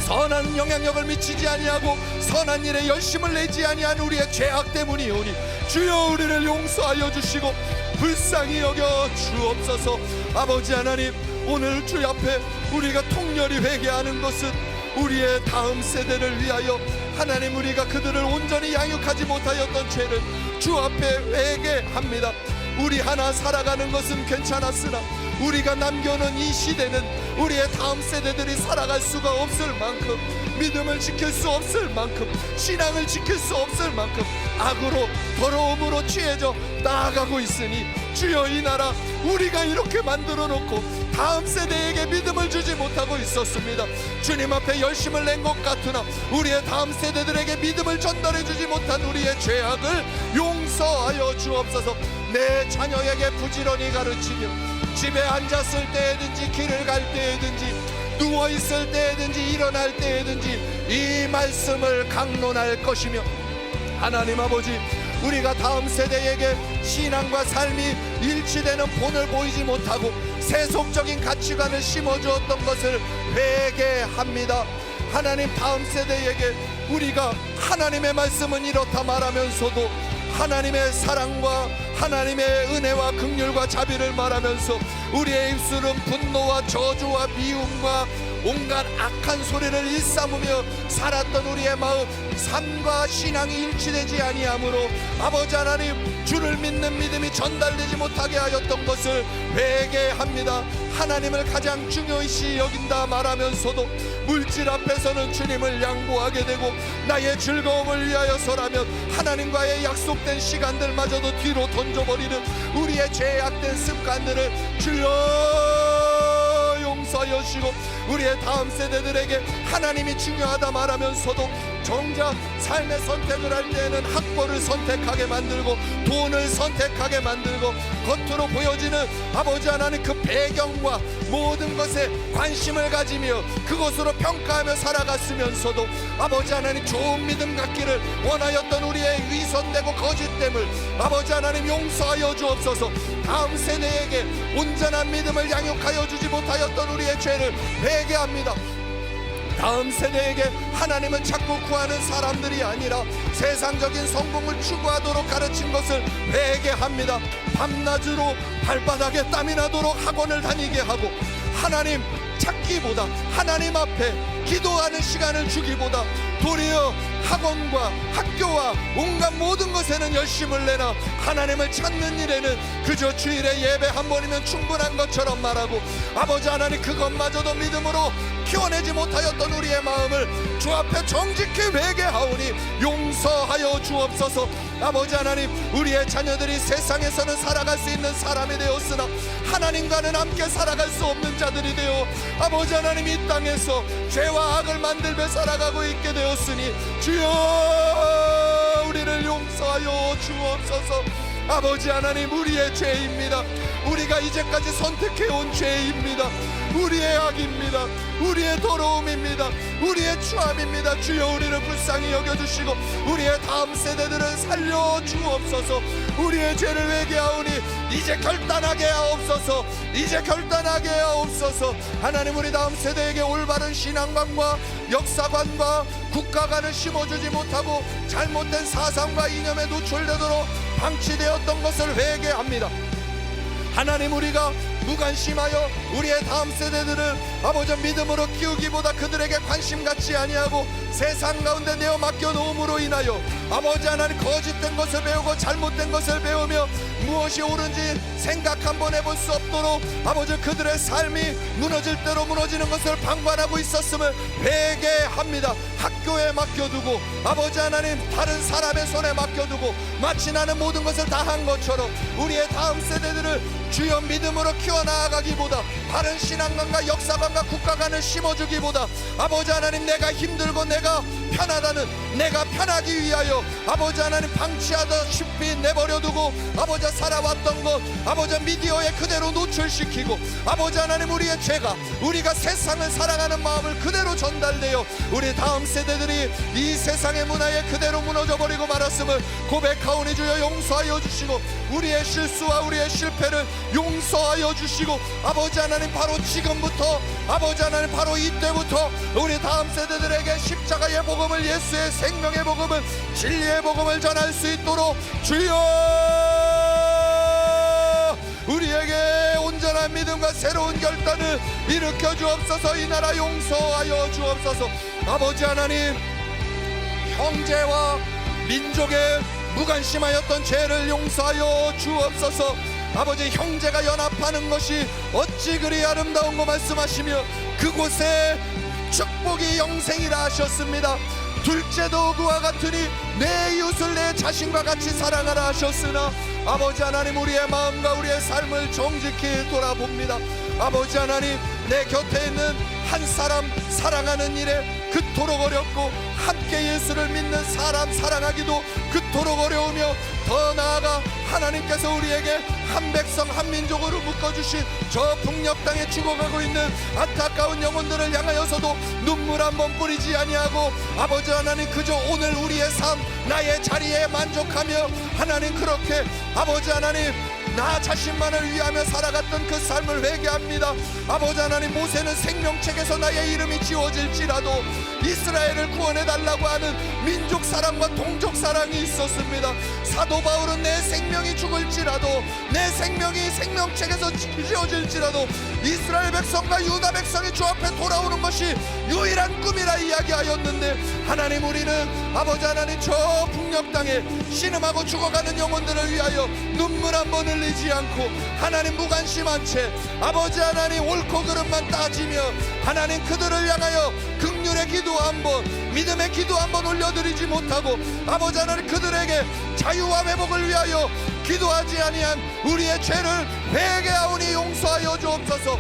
선한 영향력을 미치지 아니하고 선한 일에 열심을 내지 아니한 우리의 죄악 때문이오니 주여 우리를 용서하여 주시고 불쌍히 여겨 주옵소서. 아버지 하나님 오늘 주 앞에 우리가 통렬히 회개하는 것은 우리의 다음 세대를 위하여 하나님 우리가 그들을 온전히 양육하지 못하였던 죄를 주 앞에 회개합니다. 우리 하나 살아가는 것은 괜찮았으나 우리가 남겨놓은 이 시대는 우리의 다음 세대들이 살아갈 수가 없을 만큼 믿음을 지킬 수 없을 만큼 신앙을 지킬 수 없을 만큼 악으로 더러움으로 취해져 나아가고 있으니 주여 이 나라 우리가 이렇게 만들어 놓고 다음 세대에게 믿음을 주지 못하고 있었습니다. 주님 앞에 열심을 낸 것 같으나 우리의 다음 세대들에게 믿음을 전달해 주지 못한 우리의 죄악을 용서하여 주옵소서. 내 자녀에게 부지런히 가르치며 집에 앉았을 때든지 길을 갈 때든지 누워있을 때든지 일어날 때든지 이 말씀을 강론할 것이며 하나님 아버지 우리가 다음 세대에게 신앙과 삶이 일치되는 본을 보이지 못하고 세속적인 가치관을 심어주었던 것을 회개합니다. 하나님 다음 세대에게 우리가 하나님의 말씀은 이렇다 말하면서도 하나님의 사랑과 하나님의 은혜와 긍휼과 자비를 말하면서 우리의 입술은 분노와 저주와 미움과 온갖 악한 소리를 일삼으며 살았던 우리의 마음 삶과 신앙이 일치되지 아니하므로 아버지 하나님 주를 믿는 믿음이 전달되지 못하게 하였던 것을 회개합니다. 하나님을 가장 중요시 여긴다 말하면서도 물질 앞에서는 주님을 양보하게 되고 나의 즐거움을 위하여서라면 하나님과의 약속된 시간들마저도 뒤로 던져버리는 우리의 죄악된 습관들을 주여 용서하여 주시고 우리의 다음 세대들에게 하나님이 중요하다 말하면서도 정작 삶의 선택을 할 때에는 학벌을 선택하게 만들고 돈을 선택하게 만들고 겉으로 보여지는 아버지 하나님 그 배경과 모든 것에 관심을 가지며 그것으로 평가하며 살아갔으면서도 아버지 하나님 좋은 믿음 갖기를 원하였던 우리의 위선되고 거짓됨을 아버지 하나님 용서하여 주옵소서. 다음 세대에게 온전한 믿음을 양육하여 주지 못하였던 우리의 죄를 회개합니다. 다음 세대에게 하나님을 찾고 구하는 사람들이 아니라 세상적인 성공을 추구하도록 가르친 것을 회개합니다. 밤낮으로 발바닥에 땀이 나도록 학원을 다니게 하고 하나님 찾기보다, 하나님 앞에 기도하는 시간을 주기보다 도리어 학원과 학교와 온갖 모든 것에는 열심을 내나 하나님을 찾는 일에는 그저 주일에 예배 한 번이면 충분한 것처럼 말하고, 아버지 하나님, 그것마저도 믿음으로 키워내지 못하였던 우리의 마음을 주 앞에 정직히 회개하오니 용서하여 주옵소서. 아버지 하나님, 우리의 자녀들이 세상에서는 살아갈 수 있는 사람이 되었으나 하나님과는 함께 살아갈 수 없는 자들이 되어 아버지 하나님, 이 땅에서 죄와 악을 만들며 살아가고 있게 되었으니 주여 우리를 용서하여 주옵소서. 아버지 하나님, 우리의 죄입니다. 우리가 이제까지 선택해온 죄입니다. 우리의 악입니다. 우리의 더러움입니다. 우리의 추함입니다. 주여 우리를 불쌍히 여겨주시고 우리의 다음 세대들을 살려 주옵소서. 우리의 죄를 회개하오니 이제 결단하게 하옵소서. 이제 결단하게 하옵소서. 하나님, 우리 다음 세대에게 올바른 신앙관과 역사관과 국가관을 심어주지 못하고 잘못된 사상과 이념에 노출되도록 방치되었던 것을 회개합니다. 하나님, 우리가 무관심하여 우리의 다음 세대들을 아버지 믿음으로 키우기보다 그들에게 관심 갖지 아니하고 세상 가운데 내어 맡겨놓음으로 인하여 아버지 하나님, 거짓된 것을 배우고 잘못된 것을 배우며 무엇이 옳은지 생각 한번 해볼 수 없도록 아버지 그들의 삶이 무너질 대로 무너지는 것을 방관하고 있었음을 회개합니다. 학교에 맡겨두고 아버지 하나님, 다른 사람의 손에 맡겨두고 마치 나는 모든 것을 다 한 것처럼 우리의 다음 세대들을 주여 믿음으로 키워나가기보다 다른 신앙관과 역사관과 국가관을 심어주기보다 아버지 하나님, 내가 힘들고 내가 편하다는, 내가 편하기 위하여 아버지 하나님 방치하다시피 내버려두고 아버지 살아왔던 것 아버지 미디어에 그대로 노출시키고 아버지 하나님, 우리의 죄가, 우리가 세상을 사랑하는 마음을 그대로 전달되어 우리 다음 세대들이 이 세상의 문화에 그대로 무너져버리고 말았음을 고백하오니 주여 용서하여 주시고 우리의 실수와 우리의 실패를 용서하여 주시고 아버지 하나님, 바로 지금부터 아버지 하나님, 바로 이때부터 우리 다음 세대들에게 십자가의 복음을, 예수의 생명의 복음을, 진리의 복음을 전할 수 있도록 주여 우리에게 온전한 믿음과 새로운 결단을 일으켜 주옵소서. 이 나라 용서하여 주옵소서. 아버지 하나님, 형제와 민족의 무관심하였던 죄를 용서하여 주옵소서. 아버지, 형제가 연합하는 것이 어찌 그리 아름다운 거 말씀하시며 그곳에 축복이 영생이라 하셨습니다. 둘째도 그와 같으니 내 이웃을 내 자신과 같이 사랑하라 하셨으나 아버지 하나님, 우리의 마음과 우리의 삶을 정직히 돌아봅니다. 아버지 하나님, 내 곁에 있는 한 사람 사랑하는 일에 그토록 어렵고 함께 예수를 믿는 사람 사랑하기도 그토록 어려우며 더 나아가 하나님께서 우리에게 한 백성 한 민족으로 묶어주신 저 북녘 땅에 죽어가고 있는 안타까운 영혼들을 향하여서도 눈물 한 번 뿌리지 아니하고 아버지 하나님, 그저 오늘 우리의 삶 나의 자리에 만족하며 하나님, 그렇게 아버지 하나님 나 자신만을 위하며 살아갔던 그 삶을 회개합니다. 아버지 하나님, 모세는 생명책에서 나의 이름이 지워질지라도 이스라엘을 구원해달라고 하는 민족 사랑과 동족 사랑이 있었습니다. 사도 바울은 내 생명이 죽을지라도, 내 생명이 생명책에서 지워질지라도 이스라엘 백성과 유다 백성이 주 앞에 돌아오는 것이 유일한 꿈이라 이야기하였는데 하나님, 우리는 아버지 하나님 저 북녘 땅에 신음하고 죽어가는 영혼들을 위하여 눈물 한 번 흘리지 않고 하나님 무관심한 채 아버지 하나님 옳고 그름만 따지며 하나님 그들을 향하여 긍휼의 기도 한번, 믿음의 기도 한번 올려드리지 못하고 아버지 하나님 그들에게 자유와 회복을 위하여 기도하지 아니한 우리의 죄를 회개하오니 용서하여 주옵소서.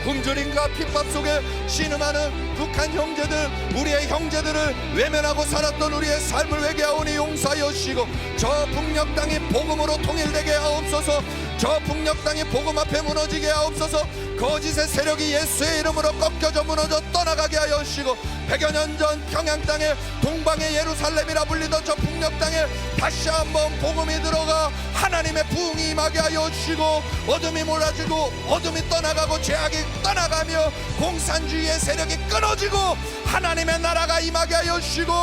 굶주림과 핍박 속에 신음하는 북한 형제들, 우리의 형제들을 외면하고 살았던 우리의 삶을 회개하오니 용서하여 주시고 저 북녘 땅이 복음으로 통일되게 하옵소서. 저 북녘 땅이 복음 앞에 무너지게 하옵소서. 거짓의 세력이 예수의 이름으로 꺾여져 무너져 떠나가게 하여 주시고 100여 년 전 평양 땅에 동방의 예루살렘이라 불리던 저 북녘 땅에 다시 한번 복음이 들어가 하나님의 부흥이 임하게 하여 주시고 어둠이 몰아지고 어둠이 떠나가고 죄악이 떠나가며 공산주의의 세력이 끊어지고 하나님의 나라가 임하게 하여 주시고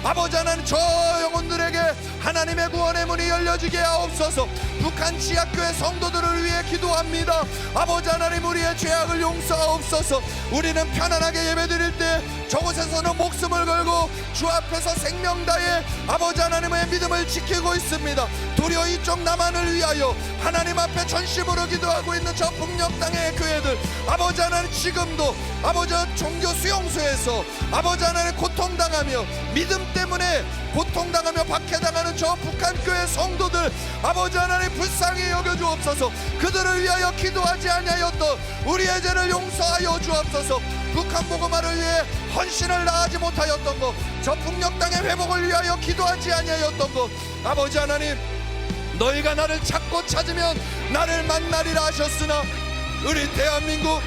아버지 하나님 저 영혼들에게 하나님의 구원의 문이 열려지게 하옵소서. 북한 북한 지하교회 성도들을 위해 기도합니다. 아버지 하나님, 우리의 죄악을 용서하옵소서. 우리는 편안하게 예배드릴 때 저곳에서는 목숨을 걸고 주 앞에서 생명 다해 아버지 하나님의 믿음을 지키고 있습니다. 도리어 이쪽 남한을 위하여 하나님 앞에 전심으로 기도하고 있는 저 북녘 땅의 교회들, 아버지 하나님, 지금도 아버지 종교 수용소에서 아버지 하나님 고통당하며 믿음 때문에 고통당하며 박해당하는 저 북한 교회 성도들, 아버지 하나님 불쌍히 여겨주옵소서. 그들을 위하여 기도하지 아니하였던 우리의 죄를 용서하여 주옵소서. 북한 복음화를 위해 헌신을 다하지 못하였던 것, 저 북녘 땅의 회복을 위하여 기도하지 아니하였던 것, 아버지 하나님, 너희가 나를 찾고 찾으면 나를 만나리라 하셨으나 우리 대한민국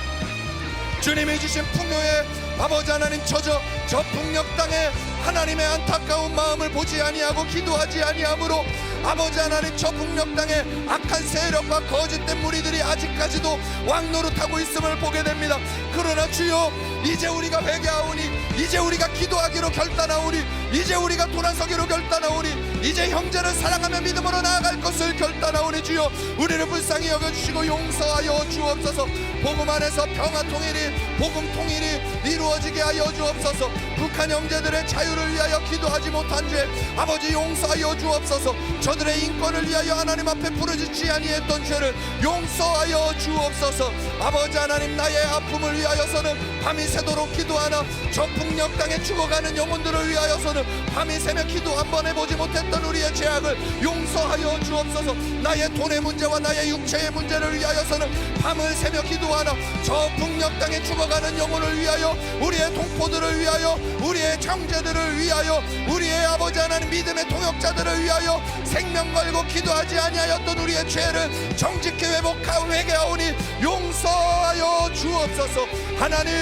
주님이 주신 풍요에 아버지 하나님 저 북녘 땅에 하나님의 안타까운 마음을 보지 아니하고 기도하지 아니하므로 아버지 하나님, 저 북녘 땅에 악한 세력과 거짓된 무리들이 아직까지도 왕노릇하고 있음을 보게 됩니다. 그러나 주여, 이제 우리가 회개하오니, 이제 우리가 기도하기로 결단하오니, 이제 우리가 돌아서기로 결단하오니, 이제 형제를 사랑하며 믿음으로 나아갈 것을 결단하오니 주여, 우리를 불쌍히 여겨주시고 용서하여 주옵소서. 복음 안에서 평화 통일이, 복음 통일이 이루어지게 하여 주옵소서. 북한 형제들의 자유를 위하여 기도하지 못한 죄 아버지 용서하여 주옵소서. 저들의 인권을 위하여 하나님 앞에 부르짖지 아니했던 죄를 용서하여 주옵소서. 아버지 하나님, 나의 아픔을 위하여서는 밤이 새도록 기도하나 저 북녘 땅에 죽어가는 영혼들을 위하여서는 밤이 새며 기도 한 번 해보지 못했던 우리의 죄악을 용서하여 주옵소서. 나의 돈의 문제와 나의 육체의 문제를 위하여서는 밤을 새며 기도하나 저 북녘 땅에 죽어가는 영혼을 위하여, 우리의 동포들을 위하여, 우리의 형제들을 위하여, 우리의 아버지 하나님 믿음의 동역자들을 위하여 생명 걸고 기도하지 아니하였던 우리의 죄를 정직히 회복하고 회개하오니 용서하여 주옵소서. 하나님,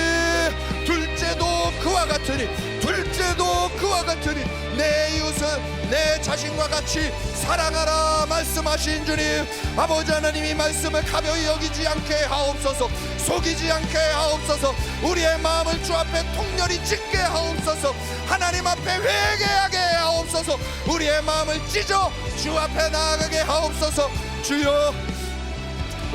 둘째도 그와 같으니 내 이웃은 내 자신과 같이 사랑하라 말씀하신 주님, 아버지 하나님, 이 말씀을 가벼이 여기지 않게 하옵소서. 속이지 않게 하옵소서. 우리의 마음을 주 앞에 통렬히 찢게 하옵소서. 하나님 앞에 회개하게 하옵소서. 우리의 마음을 찢어 주 앞에 나아가게 하옵소서. 주여,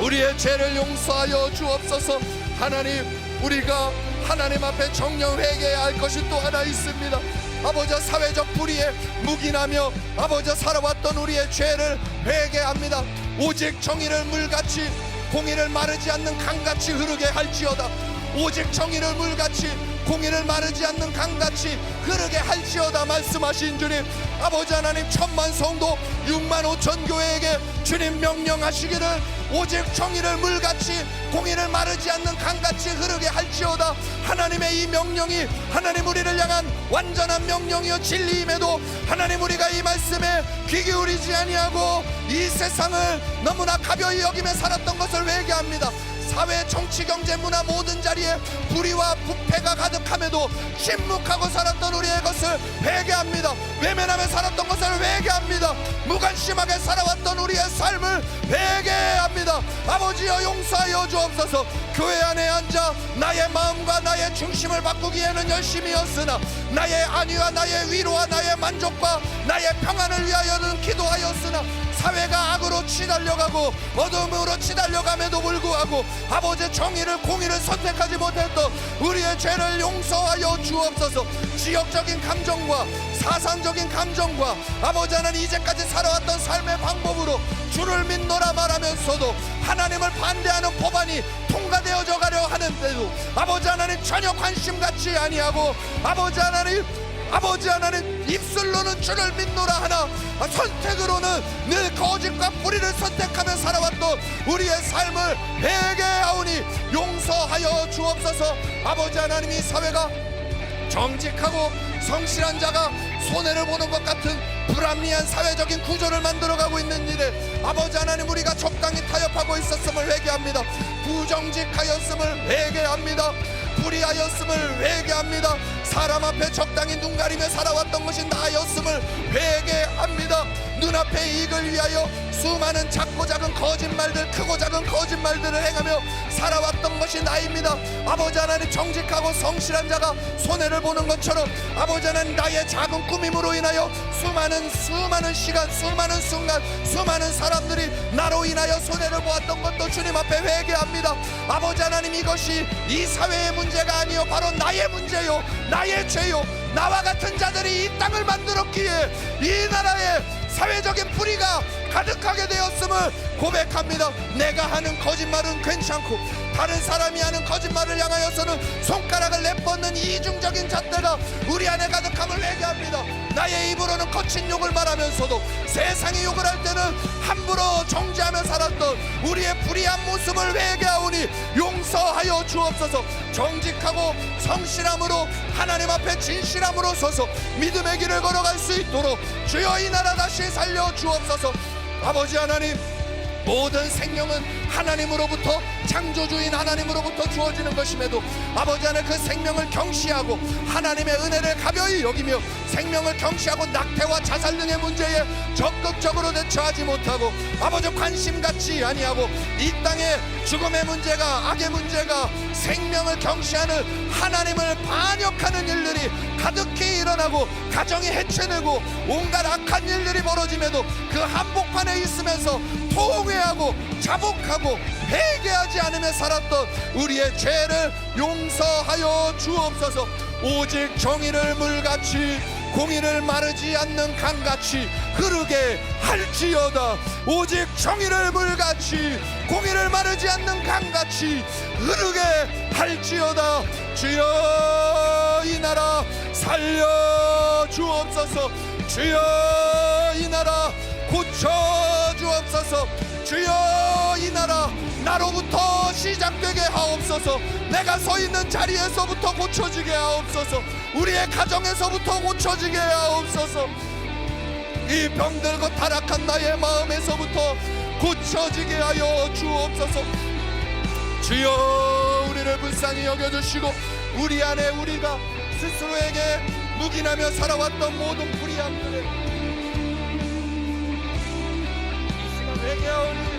우리의 죄를 용서하여 주옵소서. 하나님, 우리가 하나님 앞에 정령 회개해야 할 것이 또 하나 있습니다. 아버지, 사회적 불의에 묵인하며 아버지 살아왔던 우리의 죄를 회개합니다. 오직 정의를 물같이, 공의를 마르지 않는 강같이 흐르게 할지어다. 오직 정의를 물같이, 공의를 마르지 않는 강같이 흐르게 할지어다 말씀하신 주님, 아버지 하나님, 1000만 성도 6만 5천 교회에게 주님 명령하시기를 오직 정의를 물같이, 공의를 마르지 않는 강같이 흐르게 할지어다. 하나님의 이 명령이 하나님 우리를 향한 완전한 명령이요 진리임에도 하나님, 우리가 이 말씀에 귀 기울이지 아니하고 이 세상을 너무나 가벼이 여기며 살았던 것을 회개합니다. 사회, 정치, 경제, 문화 모든 자리에 불의와 부패가 가득함에도 침묵하고 살았던 우리의 것을 회개합니다. 외면하며 살았던 것을 회개합니다. 무관심하게 살아왔던 우리의 삶을 회개합니다. 아버지여, 용서하여 주옵소서. 교회 안에 앉아 나의 마음과 나의 중심을 바꾸기에는 열심히였으나 나의 안위와 나의 위로와 나의 만족과 나의 평안을 위하여는 기도하였으나 사회가 악으로 치달려가고 어둠으로 치달려감에도 불구하고 아버지 정의를, 공의를 선택하지 못했던 우리의 죄를 용서하여 주옵소서. 지역적인 감정과 사상적인 감정과 아버지 하나님, 이제까지 살아왔던 삶의 방법으로 주를 믿노라 말하면서도 하나님을 반대하는 법안이 통과되어져 가려 하는데도 아버지 하나님 전혀 관심 갖지 아니하고 아버지 하나님 입술로는 주를 믿노라 하나 선택으로는 늘 거짓과 불의를 선택하며 살아왔던 우리의 삶을 회개하오니 용서하여 주옵소서. 아버지 하나님, 이 사회가 정직하고 성실한 자가 손해를 보는 것 같은 불합리한 사회적인 구조를 만들어가고 있는 일에 아버지 하나님, 우리가 적당히 타협하고 있었음을 회개합니다. 부정직하였음을 회개합니다. 불의하였음을 회개합니다. 사람 앞에 적당히 눈 가리며 살아왔던 것이 나였음을 회개합니다. 눈앞의 이익을 위하여 수많은 작고 작은 거짓말들, 크고 작은 거짓말들을 행하며 살아왔던 보았던 것이 나입니다. 아버지 하나님, 정직하고 성실한 자가 손해를 보는 것처럼 아버지 하나님, 나의 작은 꾸밈으로 인하여 수많은 시간, 수많은 순간, 수많은 사람들이 나로 인하여 손해를 보았던 것도 주님 앞에 회개합니다. 아버지 하나님, 이것이 이 사회의 문제가 아니요 바로 나의 문제요, 나의 죄요. 나와 같은 자들이 이 땅을 만들었기에 이 나라에 사회적인 불의가 가득하게 되었음을 고백합니다. 내가 하는 거짓말은 괜찮고 다른 사람이 하는 거짓말을 향하여서는 손가락을 내뻗는 이중적인 잣대가 우리 안에 가득함을 회개합니다. 나의 입으로는 거친 욕을 말하면서도 세상이 욕을 할 때는 함부로 정죄하며 살았던 우리의 불의한 모습을 회개하오니 용서하여 주옵소서. 정직하고 성실함으로 하나님 앞에 진실함으로 서서 믿음의 길을 걸어갈 수 있도록 주여 이 나라 다시 살려 주옵소서. 아버지 하나님, 모든 생명은 하나님으로부터, 창조주인 하나님으로부터 주어지는 것임에도 아버지 하나님, 그 생명을 경시하고 하나님의 은혜를 가벼이 여기며 생명을 경시하고 낙태와 자살 등의 문제에 적극적으로 대처하지 못하고 아버지 관심 갖지 아니하고 이 땅의 죽음의 문제가, 악의 문제가 생명을 경시하는 하나님을 반역하는 일들이 가득히 일어나고 가정이 해체되고 온갖 악한 일들이 벌어짐에도 그 한복판에 있으면서 통회하고 자복하고 회개하지 않으며 살았던 우리의 죄를 용서하여 주옵소서. 오직 정의를 물같이 공의를 마르지 않는 강같이 흐르게 할지어다. 오직 정의를 물같이 공의를 마르지 않는 강같이 흐르게 할지어다. 주여 이 나라 살려 주옵소서. 주여 이 나라 고쳐 주옵소서. 주여 이 나라 나로부터 시작되게 하옵소서. 내가 서 있는 자리에서부터 고쳐지게 하옵소서. 우리의 가정에서부터 고쳐지게 하옵소서. 이 병들고 타락한 나의 마음에서부터 고쳐지게 하여 주옵소서. 주여 우리를 불쌍히 여겨주시고 우리 안에 우리가 스스로에게 묵인하며 살아왔던 모든 불의함들을 회개하오니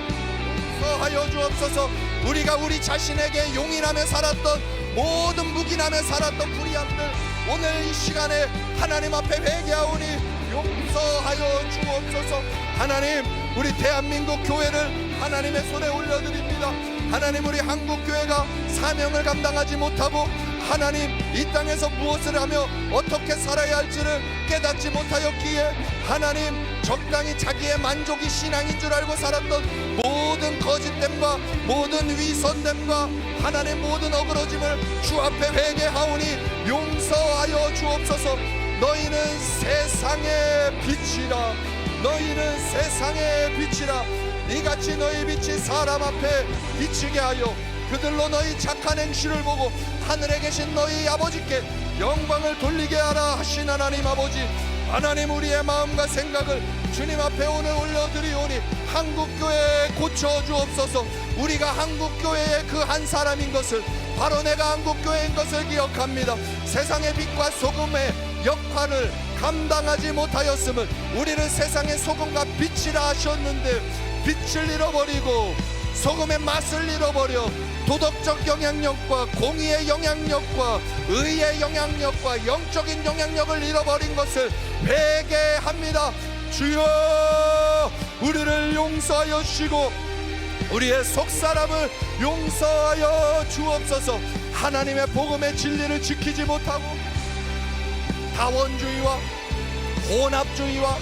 용서하여 주옵소서. 우리가 우리 자신에게 용인하며 살았던 모든 묵인하며 살았던 불의함들 오늘 이 시간에 하나님 앞에 회개하오니 용서하여 주옵소서. 하나님, 우리 대한민국 교회를 하나님의 손에 올려드립니다. 하나님, 우리 한국교회가 사명을 감당하지 못하고 하나님 이 땅에서 무엇을 하며 어떻게 살아야 할지를 깨닫지 못하였기에 하나님 적당히 자기의 만족이 신앙인 줄 알고 살았던 모든 거짓됨과 모든 위선됨과 하나님 모든 어그러짐을 주 앞에 회개하오니 용서하여 주옵소서. 너희는 세상의 빛이라. 너희는 세상의 빛이라. 이같이 너희 빛이 사람 앞에 비치게 하여 그들로 너희 착한 행실을 보고 하늘에 계신 너희 아버지께 영광을 돌리게 하라 하신 하나님 아버지, 하나님 우리의 마음과 생각을 주님 앞에 오늘 올려드리오니 한국교회에 고쳐주옵소서. 우리가 한국교회의 그 한 사람인 것을, 바로 내가 한국교회인 것을 기억합니다. 세상의 빛과 소금의 역할을 감당하지 못하였음을, 우리를 세상의 소금과 빛이라 하셨는데 빛을 잃어버리고 소금의 맛을 잃어버려 도덕적 영향력과 공의의 영향력과 의의 영향력과 영적인 영향력을 잃어버린 것을 회개합니다. 주여 우리를 용서하여 주시고 우리의 속사람을 용서하여 주옵소서. 하나님의 복음의 진리를 지키지 못하고 다원주의와 혼합주의와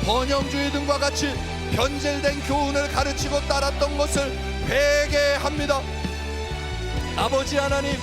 번영주의 등과 같이 변질된 교훈을 가르치고 따랐던 것을 회개합니다. 아버지 하나님,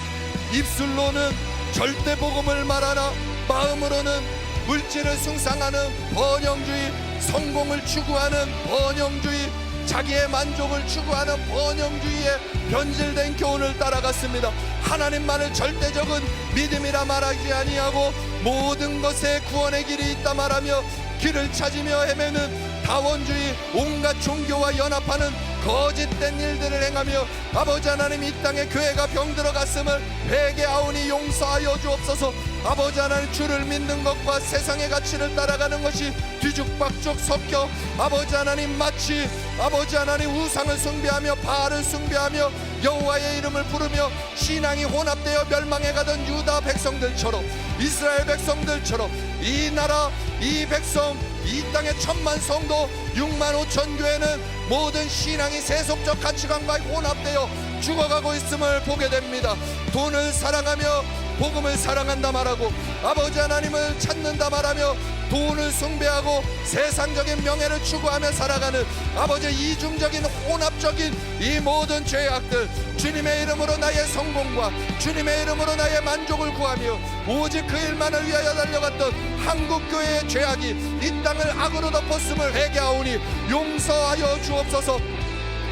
입술로는 절대 복음을 말하나 마음으로는 물질을 숭상하는 번영주의, 성공을 추구하는 번영주의, 자기의 만족을 추구하는 번영주의의 변질된 교훈을 따라갔습니다. 하나님만을 절대적인 믿음이라 말하지 아니하고 모든 것에 구원의 길이 있다 말하며 길을 찾으며 헤매는 다원주의, 온갖 종교와 연합하는 거짓된 일들을 행하며 아버지 하나님 이 땅에 교회가 병들어갔음을 회개하오니 용서하여 주옵소서. 아버지 하나님, 주를 믿는 것과 세상의 가치를 따라가는 것이 뒤죽박죽 섞여 아버지 하나님 마치 아버지 하나님 우상을 숭배하며 바알을 숭배하며 여호와의 이름을 부르며 신앙이 혼합되어 멸망해가던 유다 백성들처럼 이스라엘 백성들처럼 이 나라 이 백성 이 땅의 1000만 성도 6만 5천 교회는 모든 신앙이 세속적 가치관과 혼합되어 죽어가고 있음을 보게 됩니다. 돈을 사랑하며 복음을 사랑한다 말하고 아버지 하나님을 찾는다 말하며 돈을 숭배하고 세상적인 명예를 추구하며 살아가는 아버지의 이중적인 혼합적인 이 모든 죄악들, 주님의 이름으로 나의 성공과 주님의 이름으로 나의 만족을 구하며 오직 그 일만을 위하여 달려갔던 한국교회의 죄악이 이 땅을 악으로 덮었음을 회개하오니 용서하여 주옵소서.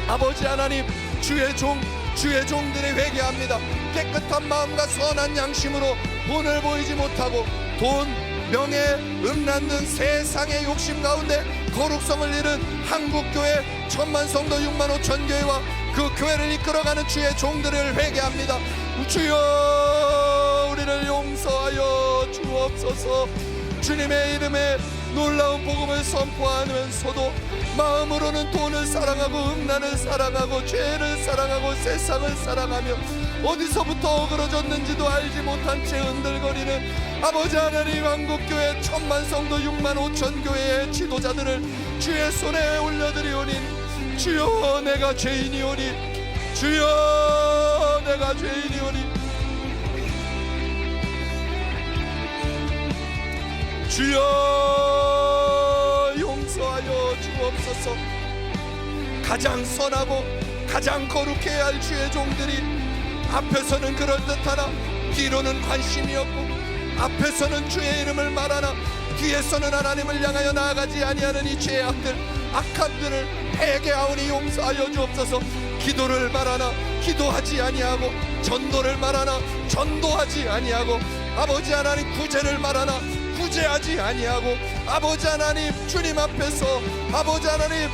아버지 하나님, 주의 종들이 회개합니다. 깨끗한 마음과 선한 양심으로 돈을 보이지 못하고 돈, 명예, 음란 등 세상의 욕심 가운데 거룩성을 잃은 한국교회 1000만 성도 6만 5천 교회와 그 교회를 이끌어가는 주의 종들을 회개합니다. 주여, 우리를 용서하여 주옵소서. 주님의 이름에 놀라운 복음을 선포하면서도 마음으로는 돈을 사랑하고 음란을 사랑하고 죄를 사랑하고 세상을 사랑하며 어디서부터 어그러졌는지도 알지 못한 채 흔들거리는 아버지 하나님, 한국교회 1000만 성도 6만 5천 교회의 지도자들을 주의 손에 올려드리오니 주여, 내가 죄인이오니 주여, 내가 죄인이오니 주여, 용서하여 주옵소서. 가장 선하고 가장 거룩해야 할 주의 종들이 앞에서는 그럴듯하나 뒤로는 관심이 없고 앞에서는 주의 이름을 말하나 뒤에서는 하나님을 향하여 나아가지 아니하는 이 죄악들, 악함들을 회개하오니 용서하여 주옵소서. 기도를 말하나 기도하지 아니하고 전도를 말하나 전도하지 아니하고 아버지 하나님 구제를 말하나 구제하지 아니하고 아버지 하나님, 주님 앞에서 아버지 하나님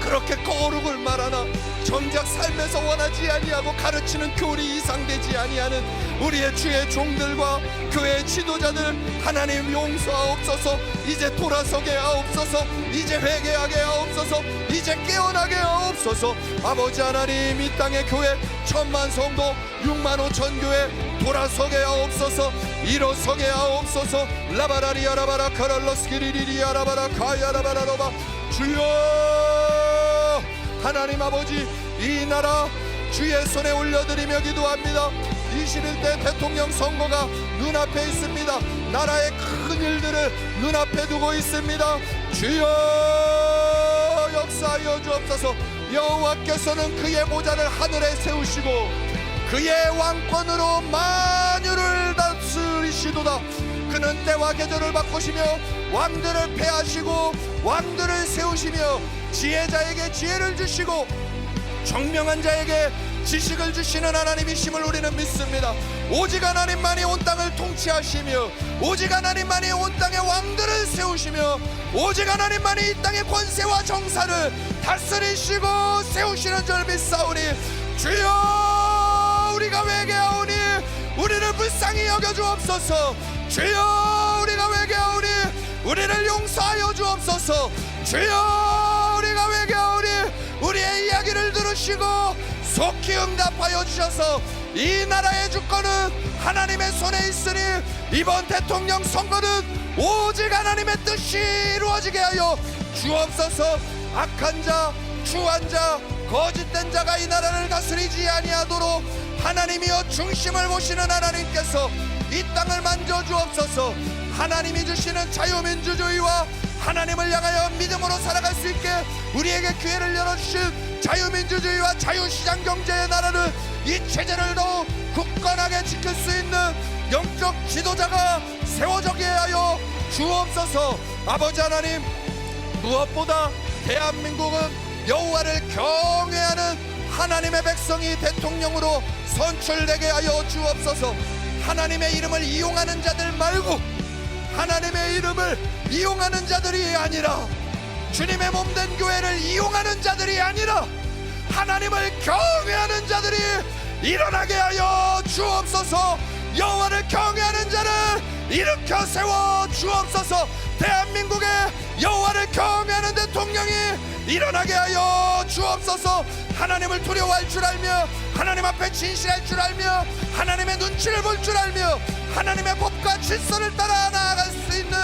그렇게 거룩을 말하나 정작 삶에서 원하지 아니하고 가르치는 교리 이상되지 아니하는 우리의 주의 종들과 교회 지도자들 하나님 용서하옵소서. 이제 돌아서게 하옵소서. 이제 회개하게 하옵소서. 이제 깨어나게 하옵소서. 아버지 하나님, 이 땅의 교회 1000만 성도 6만 5천 교회 돌아서게 하옵소서. 일어서게 하옵소서. 라바라리아 라바라 카랄로스키리리리 아라바라 카야라바라로바. 주여, 하나님 아버지, 이 나라 주의 손에 올려드리며 기도합니다. 21대 대통령 선거가 눈앞에 있습니다. 나라의 큰 일들을 눈앞에 두고 있습니다. 주여, 역사하여 주옵소서. 여호와께서는 그의 보좌를 하늘에 세우시고 그의 왕권으로 만유를 다스리시도다. 그는 때와 계절을 바꾸시며 왕들을 패하시고 왕들을 세우시며 지혜자에게 지혜를 주시고 청명한 자에게 지식을 주시는 하나님이심을 우리는 믿습니다. 오직 하나님만이 온 땅을 통치하시며 오직 하나님만이 온 땅의 왕들을 세우시며 오직 하나님만이 이 땅의 권세와 정사를 다스리시고 세우시는 줄 믿사오니 주여, 우리가 회개하오니 우리를 불쌍히 여겨주옵소서. 주여, 우리가 회개하오니 우리를 용서하여 주옵소서. 주여, 우리가 회개하오니 우리의 이야기를 들으시고 속히 응답하여 주셔서 이 나라의 주권은 하나님의 손에 있으니 이번 대통령 선거는 오직 하나님의 뜻이 이루어지게 하여 주옵소서. 악한 자, 추한 자, 거짓된 자가 이 나라를 다스리지 아니하도록 하나님이여 중심을 보시는 하나님께서 이 땅을 만져주옵소서. 하나님이 주시는 자유민주주의와 하나님을 향하여 믿음으로 살아갈 수 있게 우리에게 기회를 열어주신 자유민주주의와 자유시장 경제의 나라를 이 체제를 더욱 굳건하게 지킬 수 있는 영적 지도자가 세워지게 하여 주옵소서. 아버지 하나님, 무엇보다 대한민국은 여호와를 경외하는 하나님의 백성이 대통령으로 선출되게 하여 주옵소서. 하나님의 이름을 이용하는 자들 말고 하나님의 이름을 이용하는 자들이 아니라 주님의 몸된 교회를 이용하는 자들이 아니라 하나님을 경외하는 자들이 일어나게 하여 주옵소서. 여호와를 경외하는 자를 일으켜 세워 주옵소서. 대한민국의 일어나게 하여 주옵소서. 하나님을 두려워할 줄 알며 하나님 앞에 진실할 줄 알며 하나님의 눈치를 볼 줄 알며 하나님의 법과 질서를 따라 나아갈 수 있는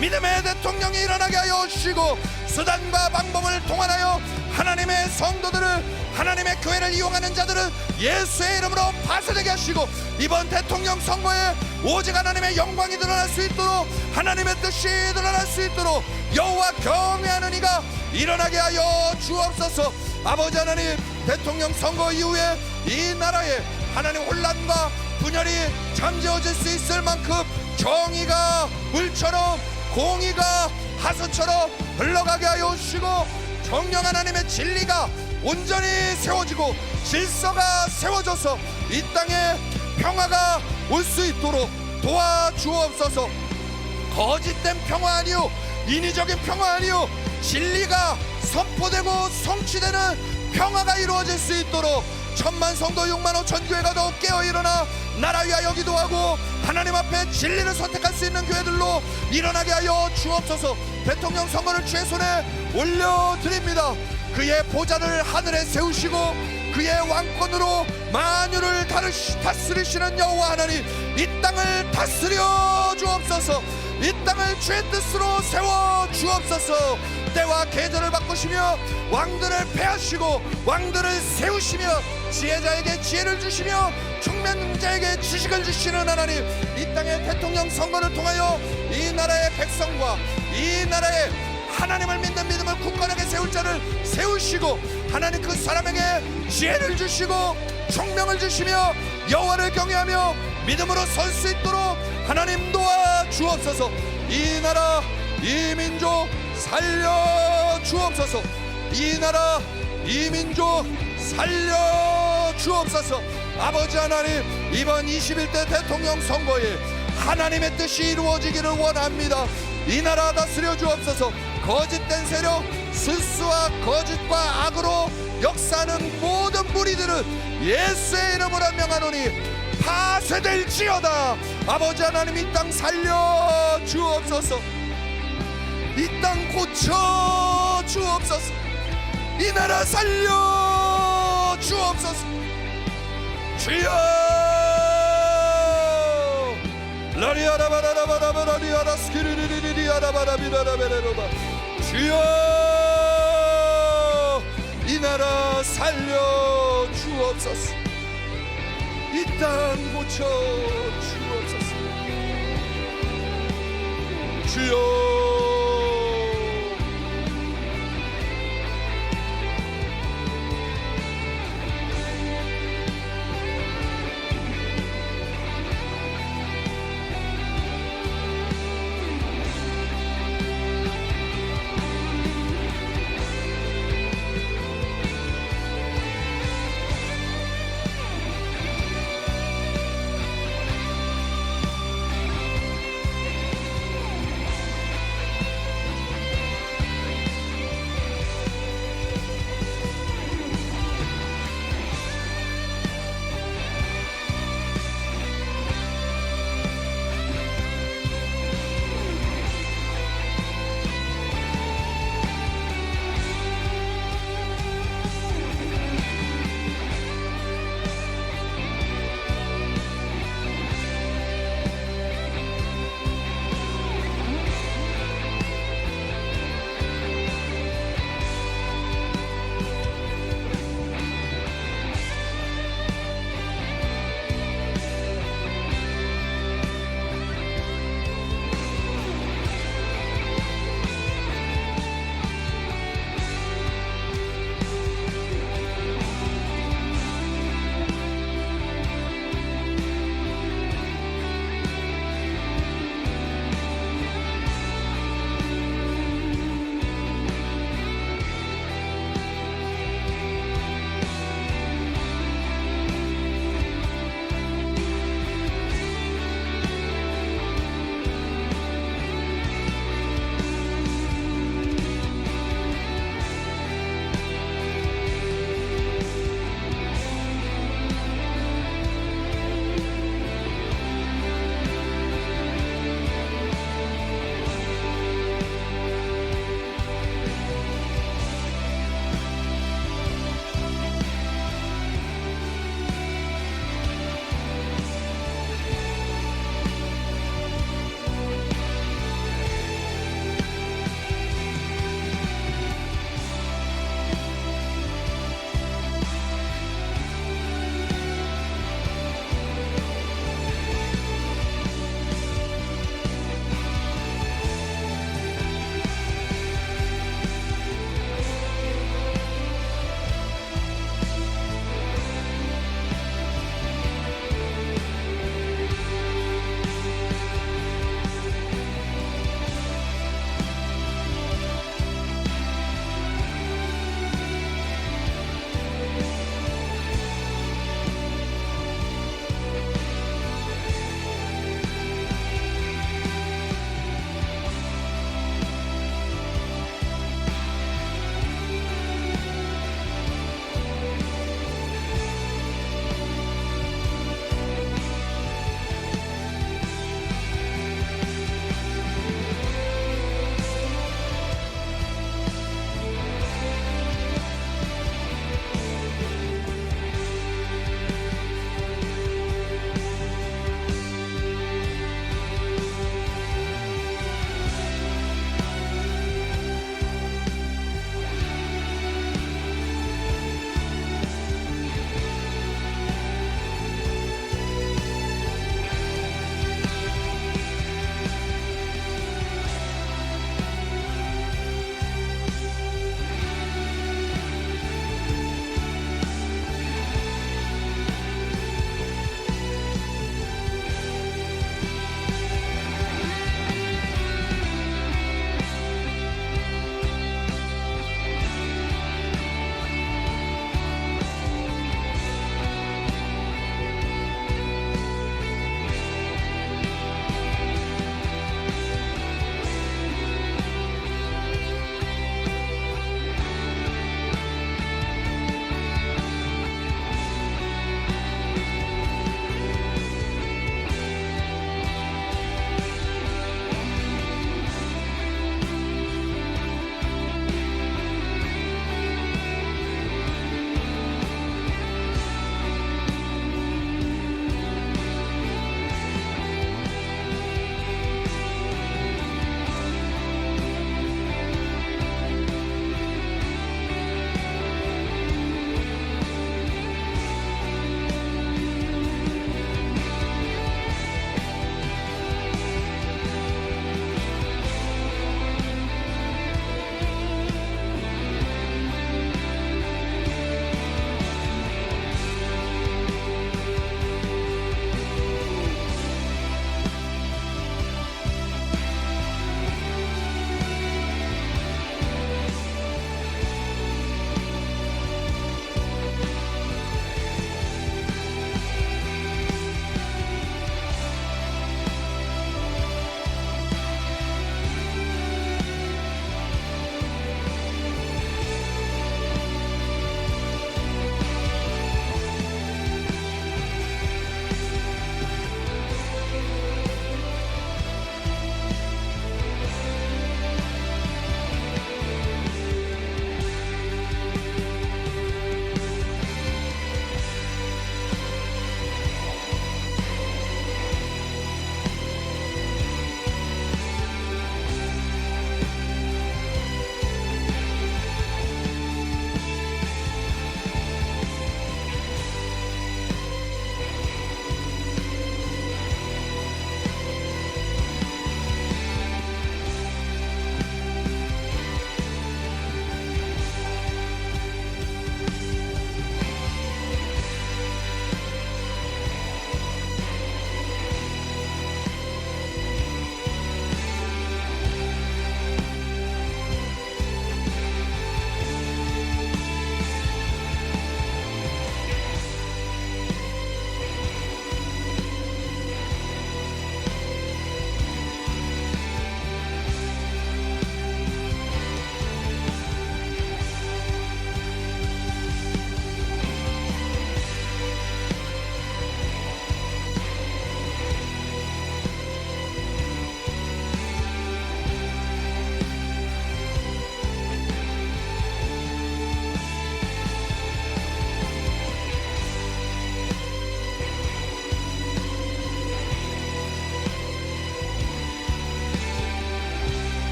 믿음의 대통령이 일어나게 하여 주시고, 수단과 방법을 통하여 하나님의 성도들을, 하나님의 교회를 이용하는 자들은 예수의 이름으로 파쇄되게 하시고, 이번 대통령 선거에 오직 하나님의 영광이 드러날 수 있도록, 하나님의 뜻이 드러날 수 있도록 여호와 경외하는 이가 일어나게 하여 주옵소서. 아버지 하나님, 대통령 선거 이후에 이 나라에 하나님 혼란과 분열이 잠재워질 수 있을 만큼 정의가 물처럼, 공의가 하수처럼 흘러가게 하여 주시고, 정령 하나님의 진리가 온전히 세워지고 질서가 세워져서 이 땅에 평화가 올 수 있도록 도와주옵소서. 거짓된 평화 아니요, 인위적인 평화 아니요, 진리가 선포되고 성취되는 평화가 이루어질 수 있도록 천만 성도 6만 5천 교회가 더욱 깨어일어나 나라 위하여 기도하고 하나님 앞에 진리를 선택할 수 있는 교회들로 일어나게 하여 주옵소서. 대통령 선거를 주의 손에 올려드립니다. 그의 보좌를 하늘에 세우시고 그의 왕권으로 만유를 다스리시는 여호와 하나님, 이 땅을 다스려 주옵소서. 이 땅을 주의 뜻으로 세워 주옵소서. 때와 계절을 바꾸시며 왕들을 패하시고 왕들을 세우시며 지혜자에게 지혜를 주시며 총명자에게 지식을 주시는 하나님, 이 땅의 대통령 선거를 통하여 이 나라의 백성과 이 나라의 하나님을 믿는 믿음을 굳건하게 세울 자를 세우시고 하나님 그 사람에게 지혜를 주시고 총명을 주시며 여호와를 경외하며 믿음으로 설 수 있도록 하나님 도와 주옵소서. 이 나라 이 민족 살려 주옵소서. 이 나라 이 민족 살려 주옵소서. 아버지 하나님, 이번 21대 대통령 선거에 하나님의 뜻이 이루어지기를 원합니다. 이 나라 다스려 주옵소서. 거짓된 세력, 술수와 거짓과 악으로 역사하는 모든 무리들은 예수의 이름으로 명하노니 파쇄될지어다. 아버지 하나님, 이 땅 살려 주옵소서. 이 땅 고쳐 주옵소서. 이 나라 살려 주옵소서. 주여 주여 이 나라 살려 주옵소서. 이 땅 고쳐 주옵소서. 주여